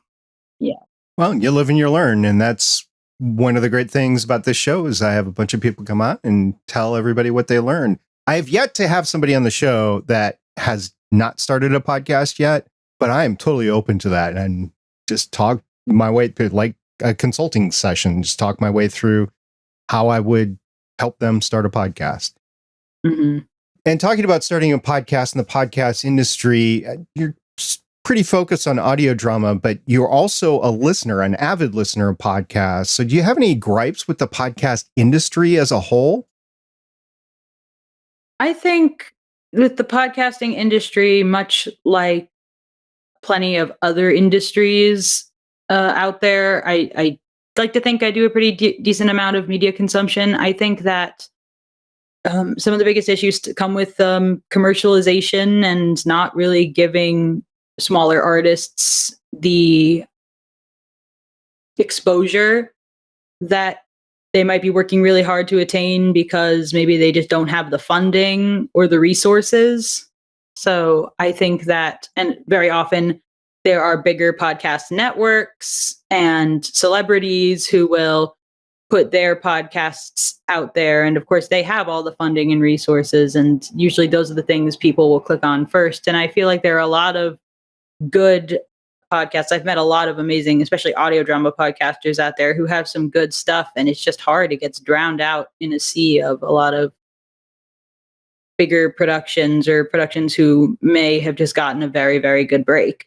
yeah. Well, you live and you learn. And that's one of the great things about this show is I have a bunch of people come on and tell everybody what they learned. I have yet to have somebody on the show that has not started a podcast yet, but I am totally open to that and just talk my way through like a consulting session, just talk my way through how I would help them start a podcast. Mm-hmm. And talking about starting a podcast in the podcast industry, you're pretty focused on audio drama, but you're also a listener, an avid listener of podcasts. So do you have any gripes with the podcast industry as a whole? I think with the podcasting industry, much like plenty of other industries out there, I like to think I do a pretty decent amount of media consumption. I think that some of the biggest issues come with commercialization and not really giving smaller artists the exposure that they might be working really hard to attain because maybe they just don't have the funding or the resources. So I think that, and very often there are bigger podcast networks and celebrities who will put their podcasts out there. And of course, they have all the funding and resources. And usually those are the things people will click on first. And I feel like there are a lot of good podcasts. I've met a lot of amazing, especially audio drama podcasters out there who have some good stuff. And it's just hard. It gets drowned out in a sea of a lot of bigger productions or productions who may have just gotten a very, very good break.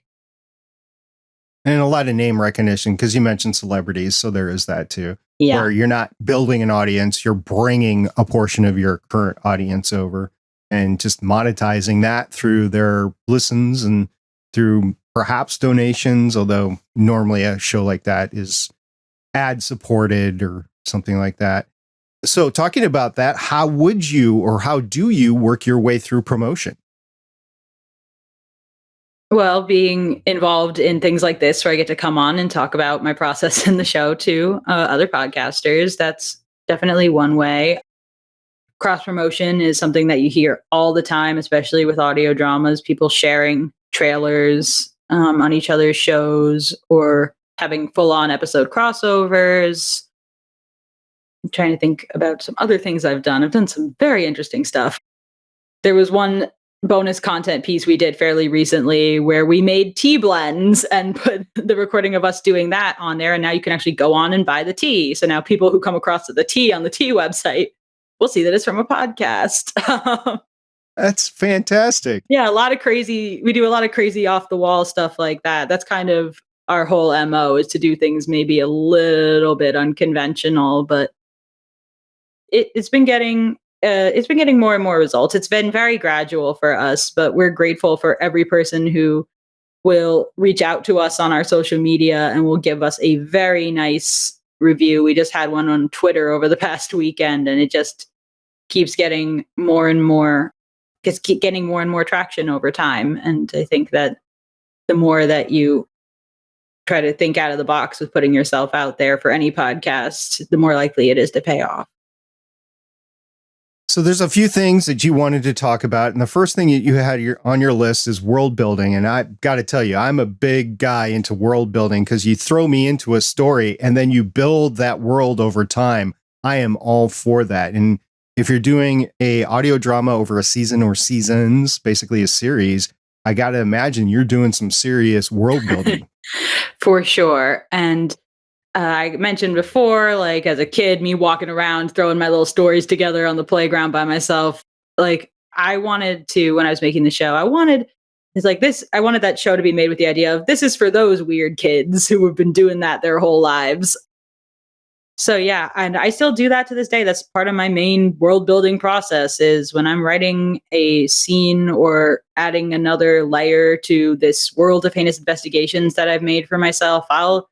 And a lot of name recognition, because you mentioned celebrities. So there is that too. Yeah. Where you're not building an audience, you're bringing a portion of your current audience over and just monetizing that through their listens and through perhaps donations, although normally a show like that is ad supported or something like that. So talking about that, how would you or how do you work your way through promotion? Well, being involved in things like this where I get to come on and talk about my process in the show to other podcasters, that's definitely one way. Cross promotion is something that you hear all the time, especially with audio dramas, people sharing trailers on each other's shows or having full on episode crossovers. I'm trying to think about some other things I've done. I've done some very interesting stuff. There was one bonus content piece we did fairly recently where we made tea blends and put the recording of us doing that on there. And now you can actually go on and buy the tea. So now people who come across the tea on the tea website will see that it's from a podcast. That's fantastic. Yeah, we do a lot of crazy off the wall stuff like that. That's kind of our whole MO, is to do things maybe a little bit unconventional, but it's been getting more and more results. It's been very gradual for us, but we're grateful for every person who will reach out to us on our social media and will give us a very nice review. We just had one on Twitter over the past weekend, and it just keeps getting more and more traction over time. And I think that the more that you try to think out of the box with putting yourself out there for any podcast, the more likely it is to pay off. So there's a few things that you wanted to talk about. And the first thing you had on your list is world building. And I've got to tell you, I'm a big guy into world building because you throw me into a story and then you build that world over time. I am all for that. And if you're doing a audio drama over a season or seasons, basically a series, I got to imagine you're doing some serious world building. For sure. And I mentioned before, like as a kid, me walking around, throwing my little stories together on the playground by myself. Like I wanted to, when I was making the show, I wanted that show to be made with the idea of this is for those weird kids who have been doing that their whole lives. So yeah, and I still do that to this day. That's part of my main world building process is when I'm writing a scene or adding another layer to this world of heinous investigations that I've made for myself. I'll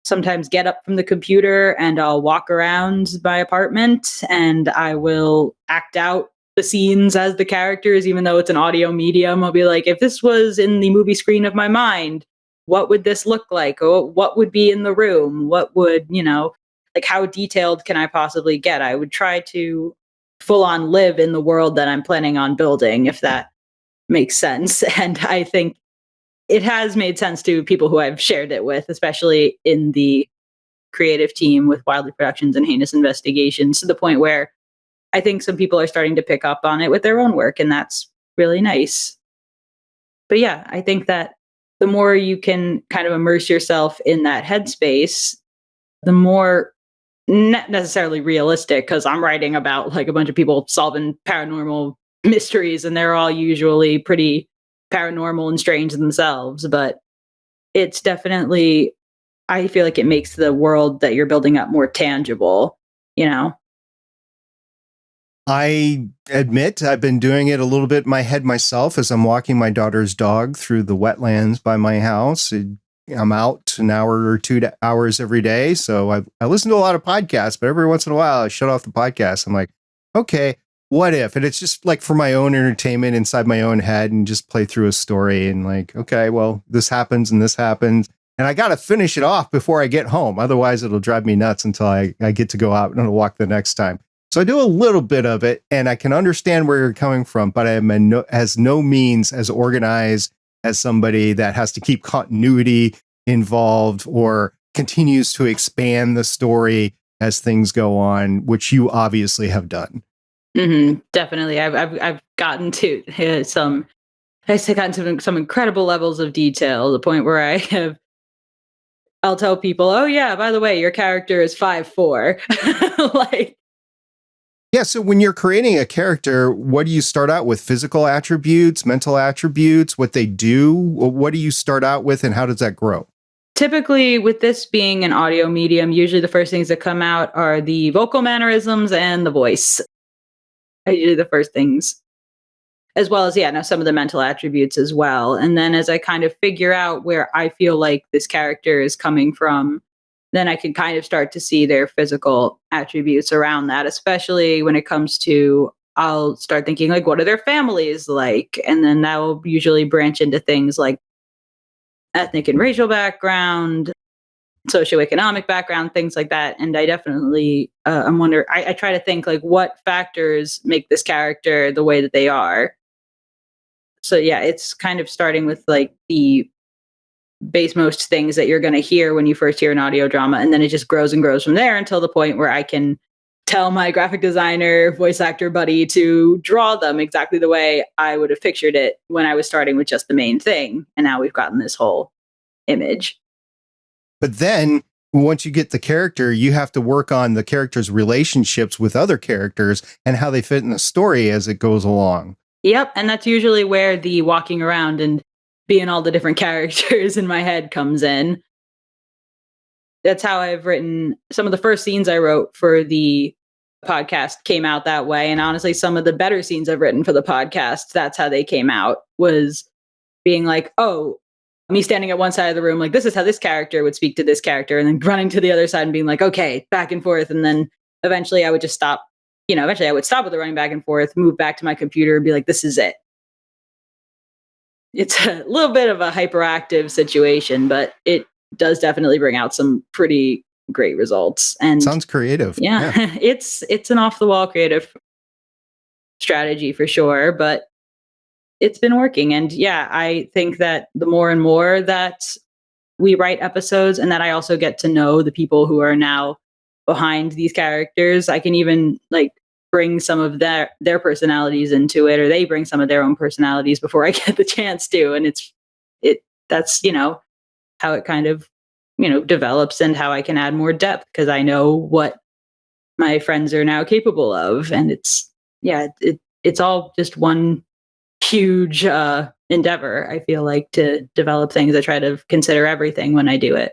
sometimes get up from the computer and I'll walk around my apartment and I will act out the scenes as the characters, even though it's an audio medium. I'll be like, if this was in the movie screen of my mind, what would this look like? Or what would be in the room? What would, like how detailed can I possibly get? I would try to full on live in the world that I'm planning on building, if that makes sense. And I think it has made sense to people who I've shared it with, especially in the creative team with Wildly Productions and Heinous Investigations, to the point where I think some people are starting to pick up on it with their own work, and that's really nice. But yeah, I think that the more you can kind of immerse yourself in that headspace, the more not necessarily realistic, because I'm writing about like a bunch of people solving paranormal mysteries, and they're all usually pretty paranormal and strange themselves, but it's definitely, I feel like it makes the world that you're building up more tangible, you know? I admit I've been doing it a little bit in my head myself as I'm walking my daughter's dog through the wetlands by my house. I'm out an hour or 2 hours every day. So I listen to a lot of podcasts, but every once in a while I shut off the podcast. I'm like, okay, what if? And it's just like for my own entertainment inside my own head and just play through a story and like, okay, well, this happens and this happens. And I got to finish it off before I get home. Otherwise, it'll drive me nuts until I get to go out and walk the next time. So I do a little bit of it and I can understand where you're coming from, but I am as no means as organized as somebody that has to keep continuity involved or continues to expand the story as things go on, which you obviously have done. Mm-hmm, definitely. I've gotten to some incredible levels of detail, the point where I'll tell people, oh yeah, by the way, your character is 5'4". Like, yeah. So when you're creating a character, what do you start out with? Physical attributes, mental attributes, what they do? What do you start out with and how does that grow? typically, with this being an audio medium, usually the first things that come out are the vocal mannerisms and the voice. Are usually the first things, as well as, some of the mental attributes as well. And then as I kind of figure out where I feel like this character is coming from, then I can kind of start to see their physical attributes around that, especially when it comes to, I'll start thinking like, what are their families like? And then that will usually branch into things like ethnic and racial background, socioeconomic background, things like that. And I definitely, I'm wondering, I try to think like what factors make this character the way that they are. So yeah, it's kind of starting with like the base most things that you're going to hear when you first hear an audio drama. And then it just grows and grows from there until the point where I can tell my graphic designer, voice actor buddy to draw them exactly the way I would have pictured it when I was starting with just the main thing. And now we've gotten this whole image. But then once you get the character, you have to work on the character's relationships with other characters and how they fit in the story as it goes along. Yep. And that's usually where the walking around and being all the different characters in my head comes in. That's how I've written some of the first scenes I wrote for the podcast came out that way. And honestly, some of the better scenes I've written for the podcast, that's how they came out, was being like, oh, me standing at one side of the room, like, this is how this character would speak to this character, and then running to the other side and being like, okay, back and forth. And then eventually I would just stop, eventually I would stop with the running back and forth, move back to my computer and be like, this is it. It's a little bit of a hyperactive situation, but it does definitely bring out some pretty great results. And sounds creative. Yeah. It's an off the wall creative. strategy for sure, but it's been working. And yeah, I think that the more and more that we write episodes and that I also get to know the people who are now behind these characters, I can even like bring some of their personalities into it, or they bring some of their own personalities before I get the chance to. And that's, how it kind of, develops and how I can add more depth because I know what my friends are now capable of. And it's all just one huge endeavor. I feel like to develop things. I try to consider everything when I do it.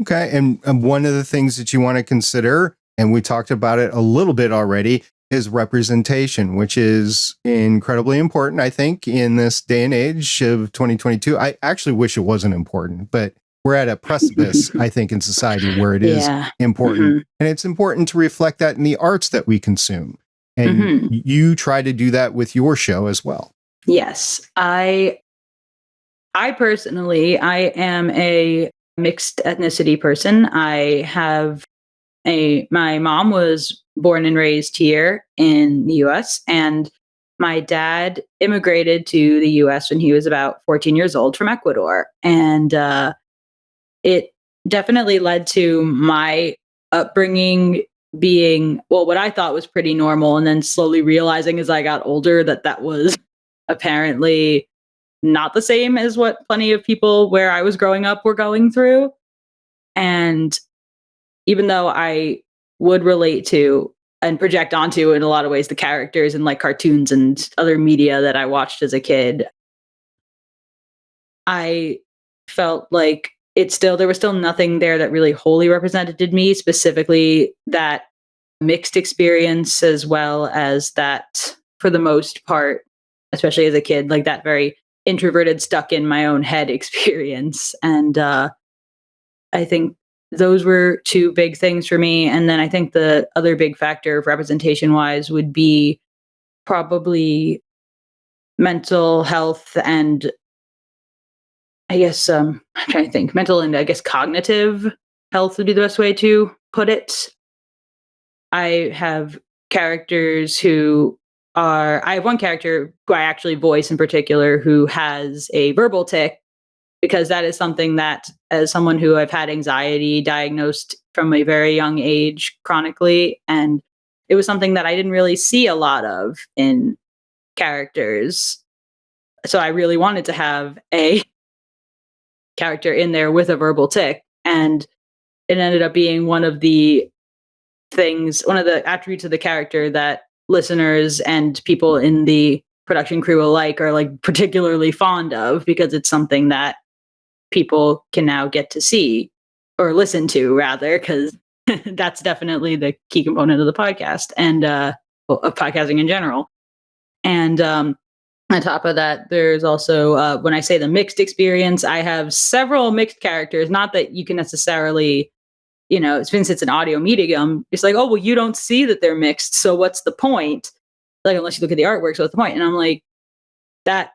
Okay. And one of the things that you want to consider, and we talked about it a little bit already, is representation, which is incredibly important, I think, in this day and age of 2022. I actually wish it wasn't important, but we're at a precipice, I think, in society where it is important. Mm-hmm. And it's important to reflect that in the arts that we consume. And you try to do that with your show as well. Yes. I personally, I am a mixed ethnicity person. My mom was born and raised here in the US, and my dad immigrated to the US when he was about 14 years old from Ecuador. And it definitely led to my upbringing being, well, what I thought was pretty normal, and then slowly realizing as I got older that was apparently not the same as what plenty of people where I was growing up were going through. And even though I would relate to and project onto in a lot of ways the characters in like cartoons and other media that I watched as a kid, I felt like there was still nothing there that really wholly represented me, specifically that mixed experience, as well as that, for the most part, especially as a kid, like that very introverted, stuck in my own head experience. And I think those were two big things for me. And then I think the other big factor of representation wise would be probably mental health and I guess I'm trying to think, mental and I guess cognitive health would be the best way to put it. I have I have one character who I actually voice in particular who has a verbal tic, because that is something that, as someone who I've had anxiety diagnosed from a very young age chronically, and it was something that I didn't really see a lot of in characters. So I really wanted to have a character in there with a verbal tic, and it ended up being one of the attributes of the character that listeners and people in the production crew alike are like particularly fond of, because it's something that people can now get to see or listen to, rather, because that's definitely the key component of the podcast and of podcasting in general. And on top of that, there's also, when I say the mixed experience, I have several mixed characters. Not that you can necessarily, since it's an audio medium, it's like, oh, well, you don't see that they're mixed, so what's the point? Like, unless you look at the artwork, so what's the point? And I'm like, that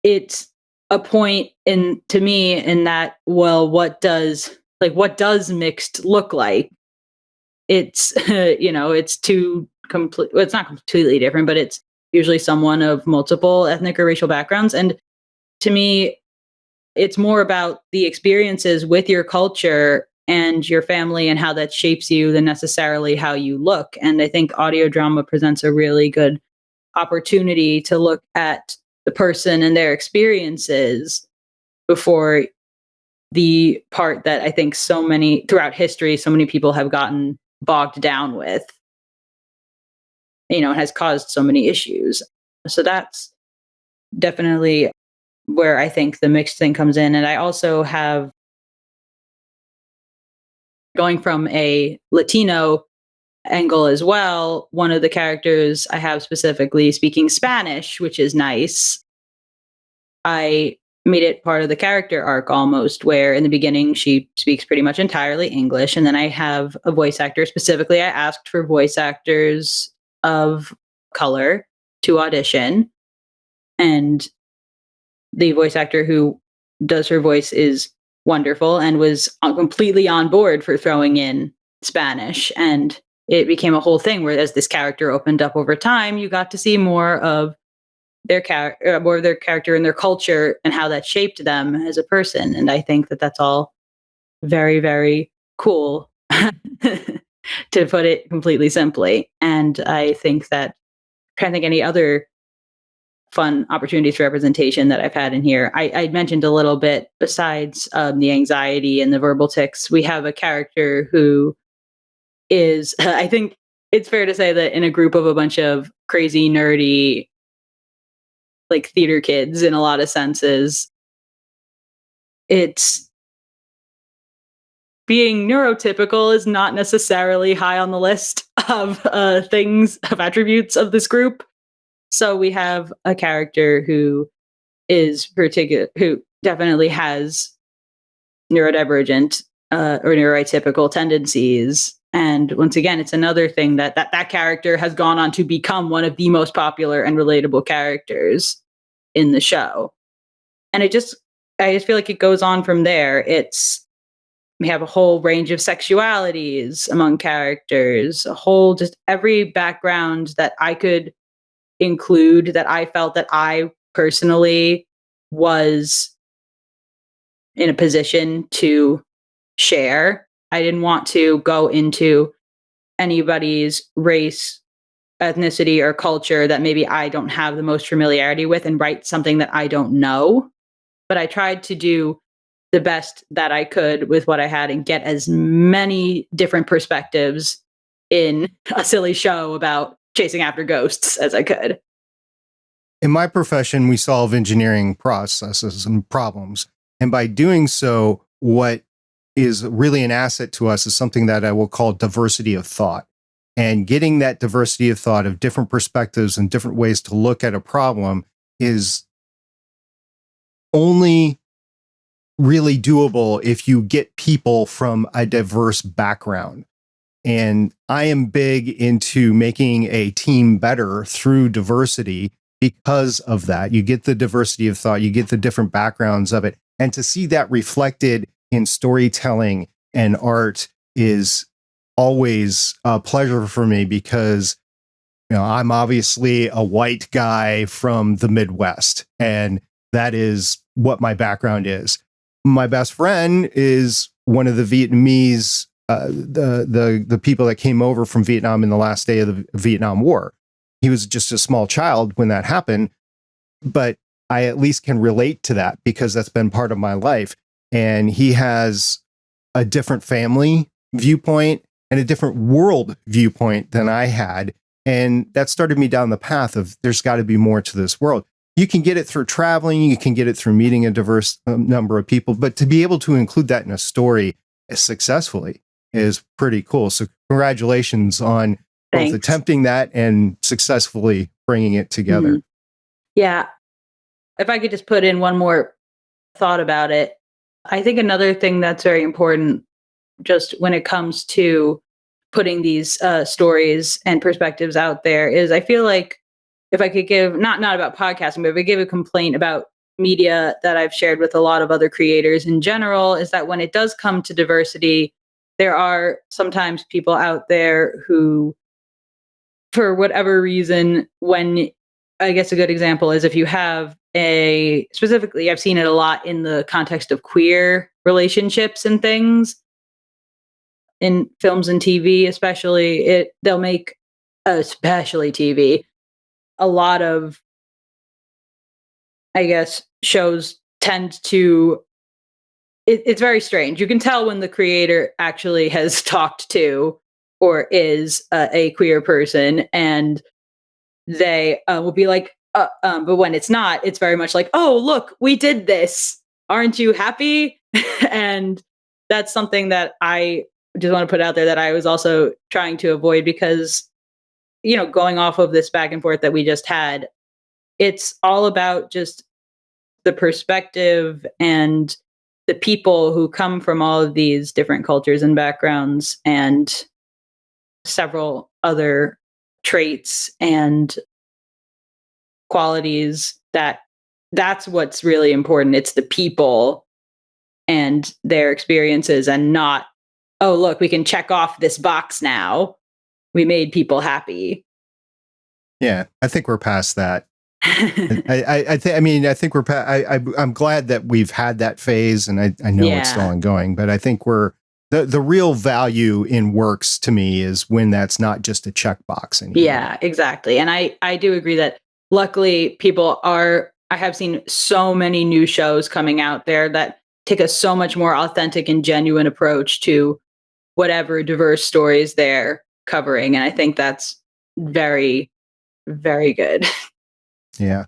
it's a point to me in that, well, what does mixed look like? It's, it's it's not completely different, but it's usually someone of multiple ethnic or racial backgrounds. And to me, it's more about the experiences with your culture and your family and how that shapes you than necessarily how you look. And I think audio drama presents a really good opportunity to look at the person and their experiences before the part that I think throughout history, so many people have gotten bogged down with, has caused so many issues. So that's definitely where I think the mixed thing comes in. And I also have, going from a Latino angle as well, one of the characters I have specifically speaking Spanish, which is nice. I made it part of the character arc almost, where in the beginning she speaks pretty much entirely English. And then I have a voice actor. Specifically, I asked for voice actors of color to audition. And the voice actor who does her voice is wonderful and was completely on board for throwing in Spanish. And it became a whole thing where as this character opened up over time, you got to see more of their character and their culture and how that shaped them as a person. And I think that that's all very, very cool to put it completely simply. And I think that, I'm trying to think any other fun opportunities for representation that I've had in here. I mentioned a little bit, besides the anxiety and the verbal tics, we have a character who is, I think it's fair to say that in a group of a bunch of crazy, nerdy, like theater kids in a lot of senses, it's being neurotypical is not necessarily high on the list of attributes of this group. So we have a character who who definitely has neurodivergent or neurotypical tendencies. And once again, it's another thing that character has gone on to become one of the most popular and relatable characters in the show. And I just feel like it goes on from there. We have a whole range of sexualities among characters, a whole, just every background that I could include that I felt that I personally was in a position to share. I didn't want to go into anybody's race, ethnicity, or culture that maybe I don't have the most familiarity with and write something that I don't know. But I tried to do the best that I could with what I had and get as many different perspectives in a silly show about chasing after ghosts as I could. In my profession, we solve engineering processes and problems. And by doing so, what is really an asset to us is something that I will call diversity of thought. And getting that diversity of thought of different perspectives and different ways to look at a problem is only really doable if you get people from a diverse background. And I am big into making a team better through diversity because of that. You get the diversity of thought, you get the different backgrounds of it. And to see that reflected in storytelling and art is always a pleasure for me because, you know, I'm obviously a white guy from the Midwest, and that is what my background is. My best friend is one of the Vietnamese, the people that came over from Vietnam in the last day of the Vietnam War. He was just a small child when that happened, but I at least can relate to that because that's been part of my life. And he has a different family viewpoint and a different world viewpoint than I had. And that started me down the path of there's got to be more to this world. You can get it through traveling, you can get it through meeting a diverse number of people, but to be able to include that in a story successfully is pretty cool. So congratulations on both attempting that and successfully bringing it together. Mm-hmm. Yeah. If I could just put in one more thought about it, I think another thing that's very important just when it comes to putting these stories and perspectives out there is I feel like if I could give, not about podcasting, but if I give a complaint about media that I've shared with a lot of other creators in general, is that when it does come to diversity, there are sometimes people out there who, for whatever reason, when, I guess a good example is if you have specifically, I've seen it a lot in the context of queer relationships and things in films and TV, especially, they'll make, especially TV, a lot of, I guess, shows tend to, it's very strange. You can tell when the creator actually has talked to or is a queer person, and they will be like, but when it's not, it's very much like, oh, look, we did this. Aren't you happy? And that's something that I just want to put out there that I was also trying to avoid because, you know, going off of this back and forth that we just had, it's all about just the perspective and the people who come from all of these different cultures and backgrounds and several other traits and qualities that's what's really important. It's the people and their experiences and not, oh, look, we can check off this box now. we made people happy. Yeah, I think we're past that. I think I'm glad that we've had that phase, and I know it's still ongoing, but I think the real value in works to me is when that's not just a checkbox anymore. Yeah, exactly. And I do agree that luckily I have seen so many new shows coming out there that take a so much more authentic and genuine approach to whatever diverse stories they're covering. And I think that's very, very good. Yeah.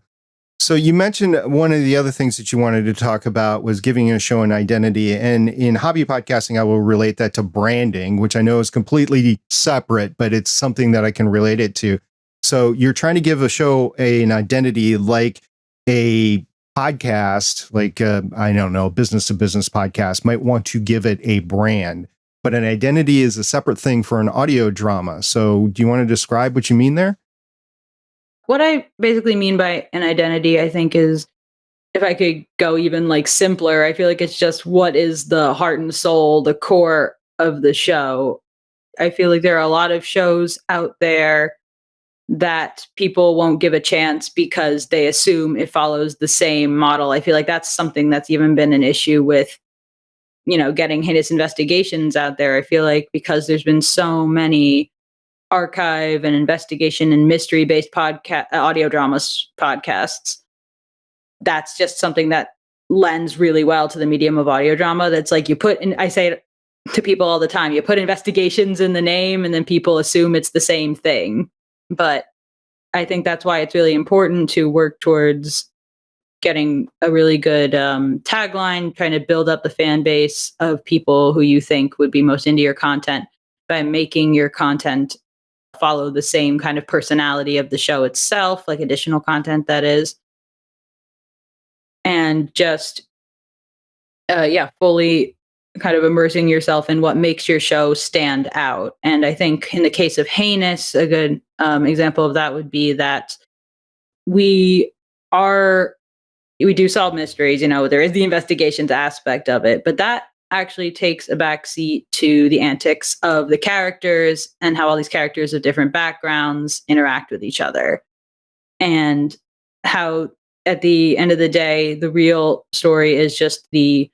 So you mentioned one of the other things that you wanted to talk about was giving a show an identity. And in hobby podcasting, I will relate that to branding, which I know is completely separate, but it's something that I can relate it to. So you're trying to give a show an identity like a podcast, like I don't know, business to business podcast might want to give it a brand, but an identity is a separate thing for an audio drama. So do you want to describe what you mean there? What I basically mean by an identity, I think, is if I could go even like simpler, I feel like it's just what is the heart and soul, the core of the show. I feel like there are a lot of shows out there that people won't give a chance because they assume it follows the same model. I feel like that's something that's even been an issue with, getting Henious Investigations out there. I feel like because there's been so many archive and investigation and mystery based audio dramas podcasts, that's just something that lends really well to the medium of audio drama. That's like I say it to people all the time, you put investigations in the name and then people assume it's the same thing. But I think that's why it's really important to work towards getting a really good tagline, trying to build up the fan base of people who you think would be most into your content by making your content follow the same kind of personality of the show itself, like additional content that is. And just, fully kind of immersing yourself in what makes your show stand out. And I think in the case of Heinous, a good example of that would be that we do solve mysteries, there is the investigations aspect of it, but that actually takes a backseat to the antics of the characters and how all these characters of different backgrounds interact with each other. And how at the end of the day, the real story is just the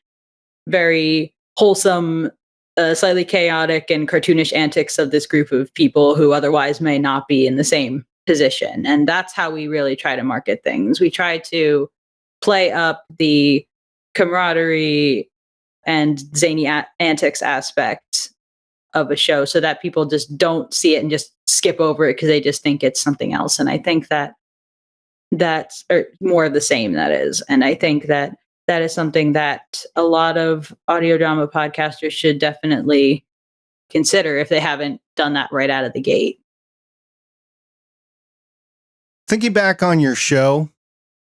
very wholesome, slightly chaotic and cartoonish antics of this group of people who otherwise may not be in the same position. And that's how we really try to market things. We try to play up the camaraderie and zany antics aspect of a show so that people just don't see it and just skip over it because they just think it's something else. And I think that's more of the same, that is. And I think that is something that a lot of audio drama podcasters should definitely consider if they haven't done that right out of the gate. Thinking back on your show,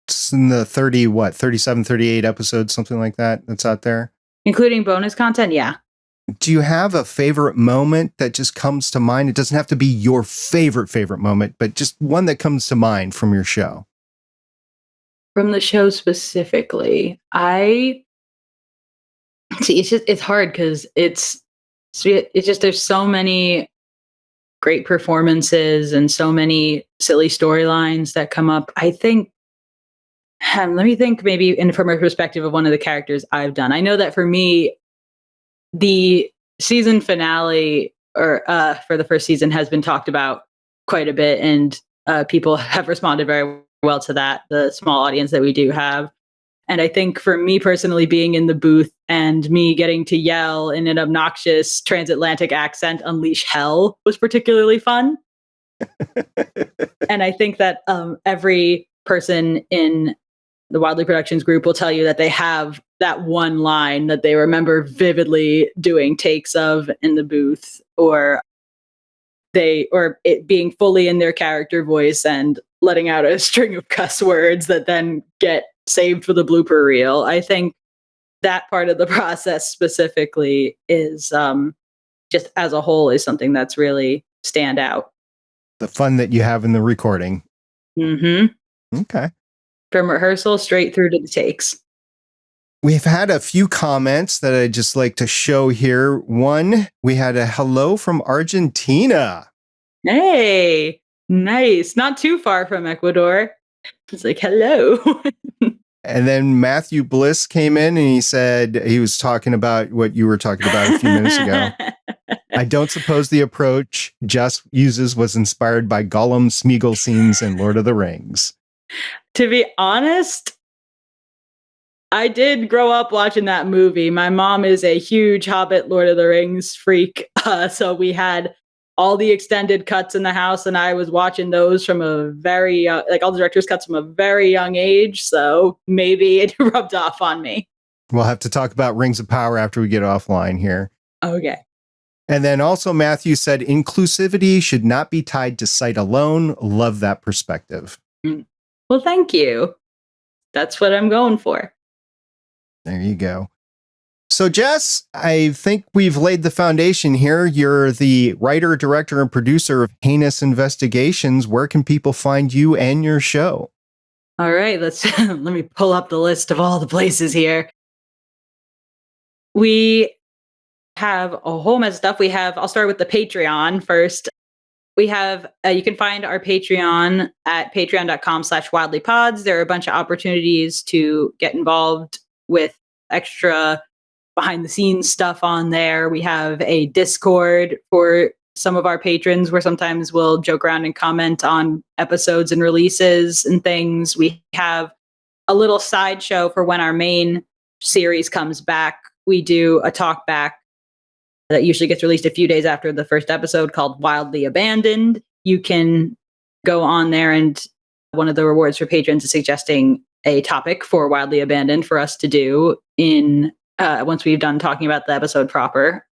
it's in the 37, 38 episodes, something like that, that's out there. Including bonus content, yeah. Do you have a favorite moment that just comes to mind? It doesn't have to be your favorite moment, but just one that comes to mind from your show. From the show specifically, it's hard because it's just there's so many great performances and so many silly storylines that come up. I think, let me think, maybe from a perspective of one of the characters I've done. I know that for me, the season finale for the first season has been talked about quite a bit, and people have responded very well to that, the small audience that we do have. And I think for me personally, being in the booth and me getting to yell in an obnoxious transatlantic accent, "Unleash Hell," was particularly fun. And I think that every person in the Wildly Productions group will tell you that they have that one line that they remember vividly doing takes of in the booth, or it being fully in their character voice and letting out a string of cuss words that then get saved for the blooper reel. I think that part of the process specifically is just as a whole is something that's really stand out. The fun that you have in the recording. Mm-hmm. Okay. From rehearsal straight through to the takes. We've had a few comments that I'd just like to show here. One, we had a hello from Argentina. Hey, nice. Not too far from Ecuador. It's like, hello. And then Matthew Bliss came in and he said he was talking about what you were talking about a few minutes ago. I don't suppose the approach Jess uses was inspired by Gollum, Smeagol scenes in Lord of the Rings. To be honest, I did grow up watching that movie. My mom is a huge Hobbit, Lord of the Rings freak. So we had all the extended cuts in the house, and I was watching those from a very, like all the director's cuts from a very young age. So maybe it rubbed off on me. We'll have to talk about Rings of Power after we get offline here. Okay. And then also Matthew said inclusivity should not be tied to site alone. Love that perspective. Well, thank you. That's what I'm going for. There you go. So Jess, I think we've laid the foundation here. You're the writer, director, and producer of Henious Investigations. Where can people find you and your show? All right, let me pull up the list of all the places here. We have a whole mess of stuff. I'll start with the Patreon first. We have, you can find our Patreon at patreon.com/wildlypods. There are a bunch of opportunities to get involved with extra behind the scenes stuff on there. We have a Discord for some of our patrons where sometimes we'll joke around and comment on episodes and releases and things. We have a little sideshow for when our main series comes back. We do a talk back that usually gets released a few days after the first episode called Wildly Abandoned. You can go on there, and one of the rewards for patrons is suggesting a topic for Wildly Abandoned for us to do in once we've done talking about the episode proper.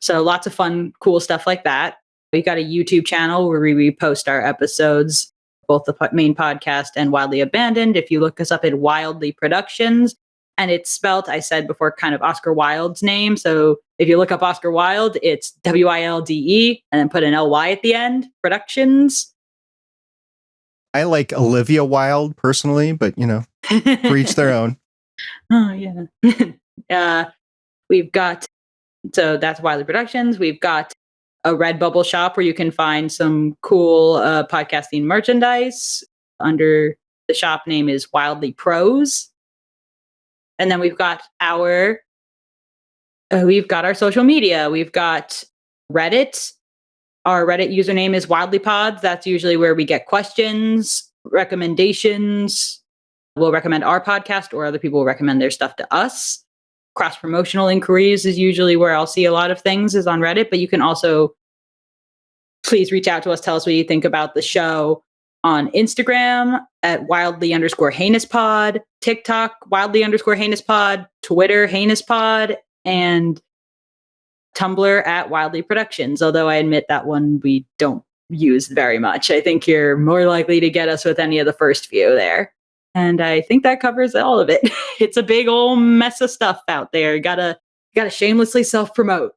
So lots of fun, cool stuff like that. We've got a YouTube channel where we repost our episodes, both the main podcast and Wildly Abandoned. If you look us up at Wildly Productions, and it's spelled, I said before, kind of Oscar Wilde's name. So if you look up Oscar Wilde, it's Wilde and then put an LY at the end, Productions. I like Olivia Wilde personally, but for each their own. Oh, yeah. We've got, so that's Wildly Productions. We've got a Redbubble shop where you can find some cool podcasting merchandise. Under the shop name is Wildly Pros. And then we've got our social media. We've got Reddit. Our Reddit username is WildlyPods. That's usually where we get questions, recommendations. We'll recommend our podcast, or other people will recommend their stuff to us. Cross-promotional inquiries is usually where I'll see a lot of things, is on Reddit. But you can also please reach out to us. Tell us what you think about the show on Instagram at wildly_HeinouspOd, TikTok, wildly_HeinouspOd, Twitter, HeinouspOd, and Tumblr at Wildly Productions. Although I admit that one we don't use very much. I think you're more likely to get us with any of the first few there. And I think that covers all of it. It's a big old mess of stuff out there. You gotta shamelessly self-promote.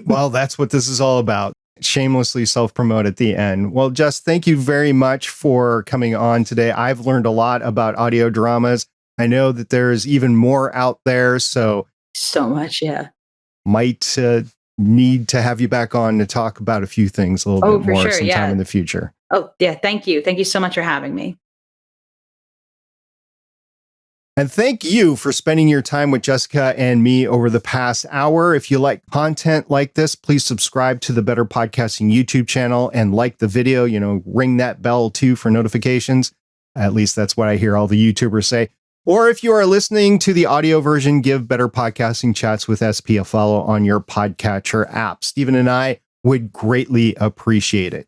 Well, that's what this is all about. Shamelessly self-promote at the end. Well, Jess, thank you very much for coming on today. I've learned a lot about audio dramas. I know that there's even more out there, so much, yeah. Might need to have you back on to talk about a few things a little bit more sometime in the future. Oh, yeah. Thank you. Thank you so much for having me. And thank you for spending your time with Jessica and me over the past hour. If you like content like this, please subscribe to the Better Podcasting YouTube channel and like the video, ring that bell too for notifications. At least that's what I hear all the YouTubers say. Or if you are listening to the audio version, give Better Podcasting Chats with SP a follow on your podcatcher app. Stephen and I would greatly appreciate it.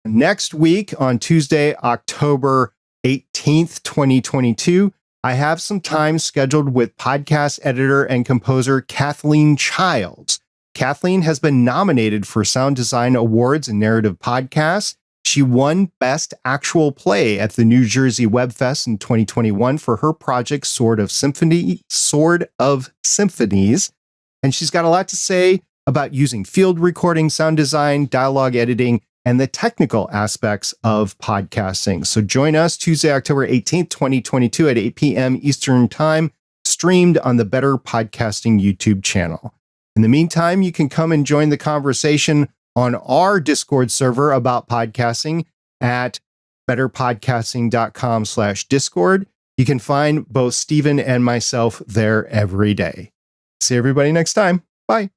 Next week on Tuesday, October 18th, 2022, I have some time scheduled with podcast editor and composer Kathleen Childs. Kathleen has been nominated for Sound Design Awards and Narrative Podcasts. She won Best Actual Play at the New Jersey Web Fest in 2021 for her project Sword of Symphonies. And she's got a lot to say about using field recording, sound design, dialogue editing, and the technical aspects of podcasting. So join us Tuesday, October 18th, 2022 at 8 p.m. Eastern Time, streamed on the Better Podcasting YouTube channel. In the meantime, you can come and join the conversation on our Discord server about podcasting at betterpodcasting.com/Discord. You can find both Stephen and myself there every day. See everybody next time. Bye.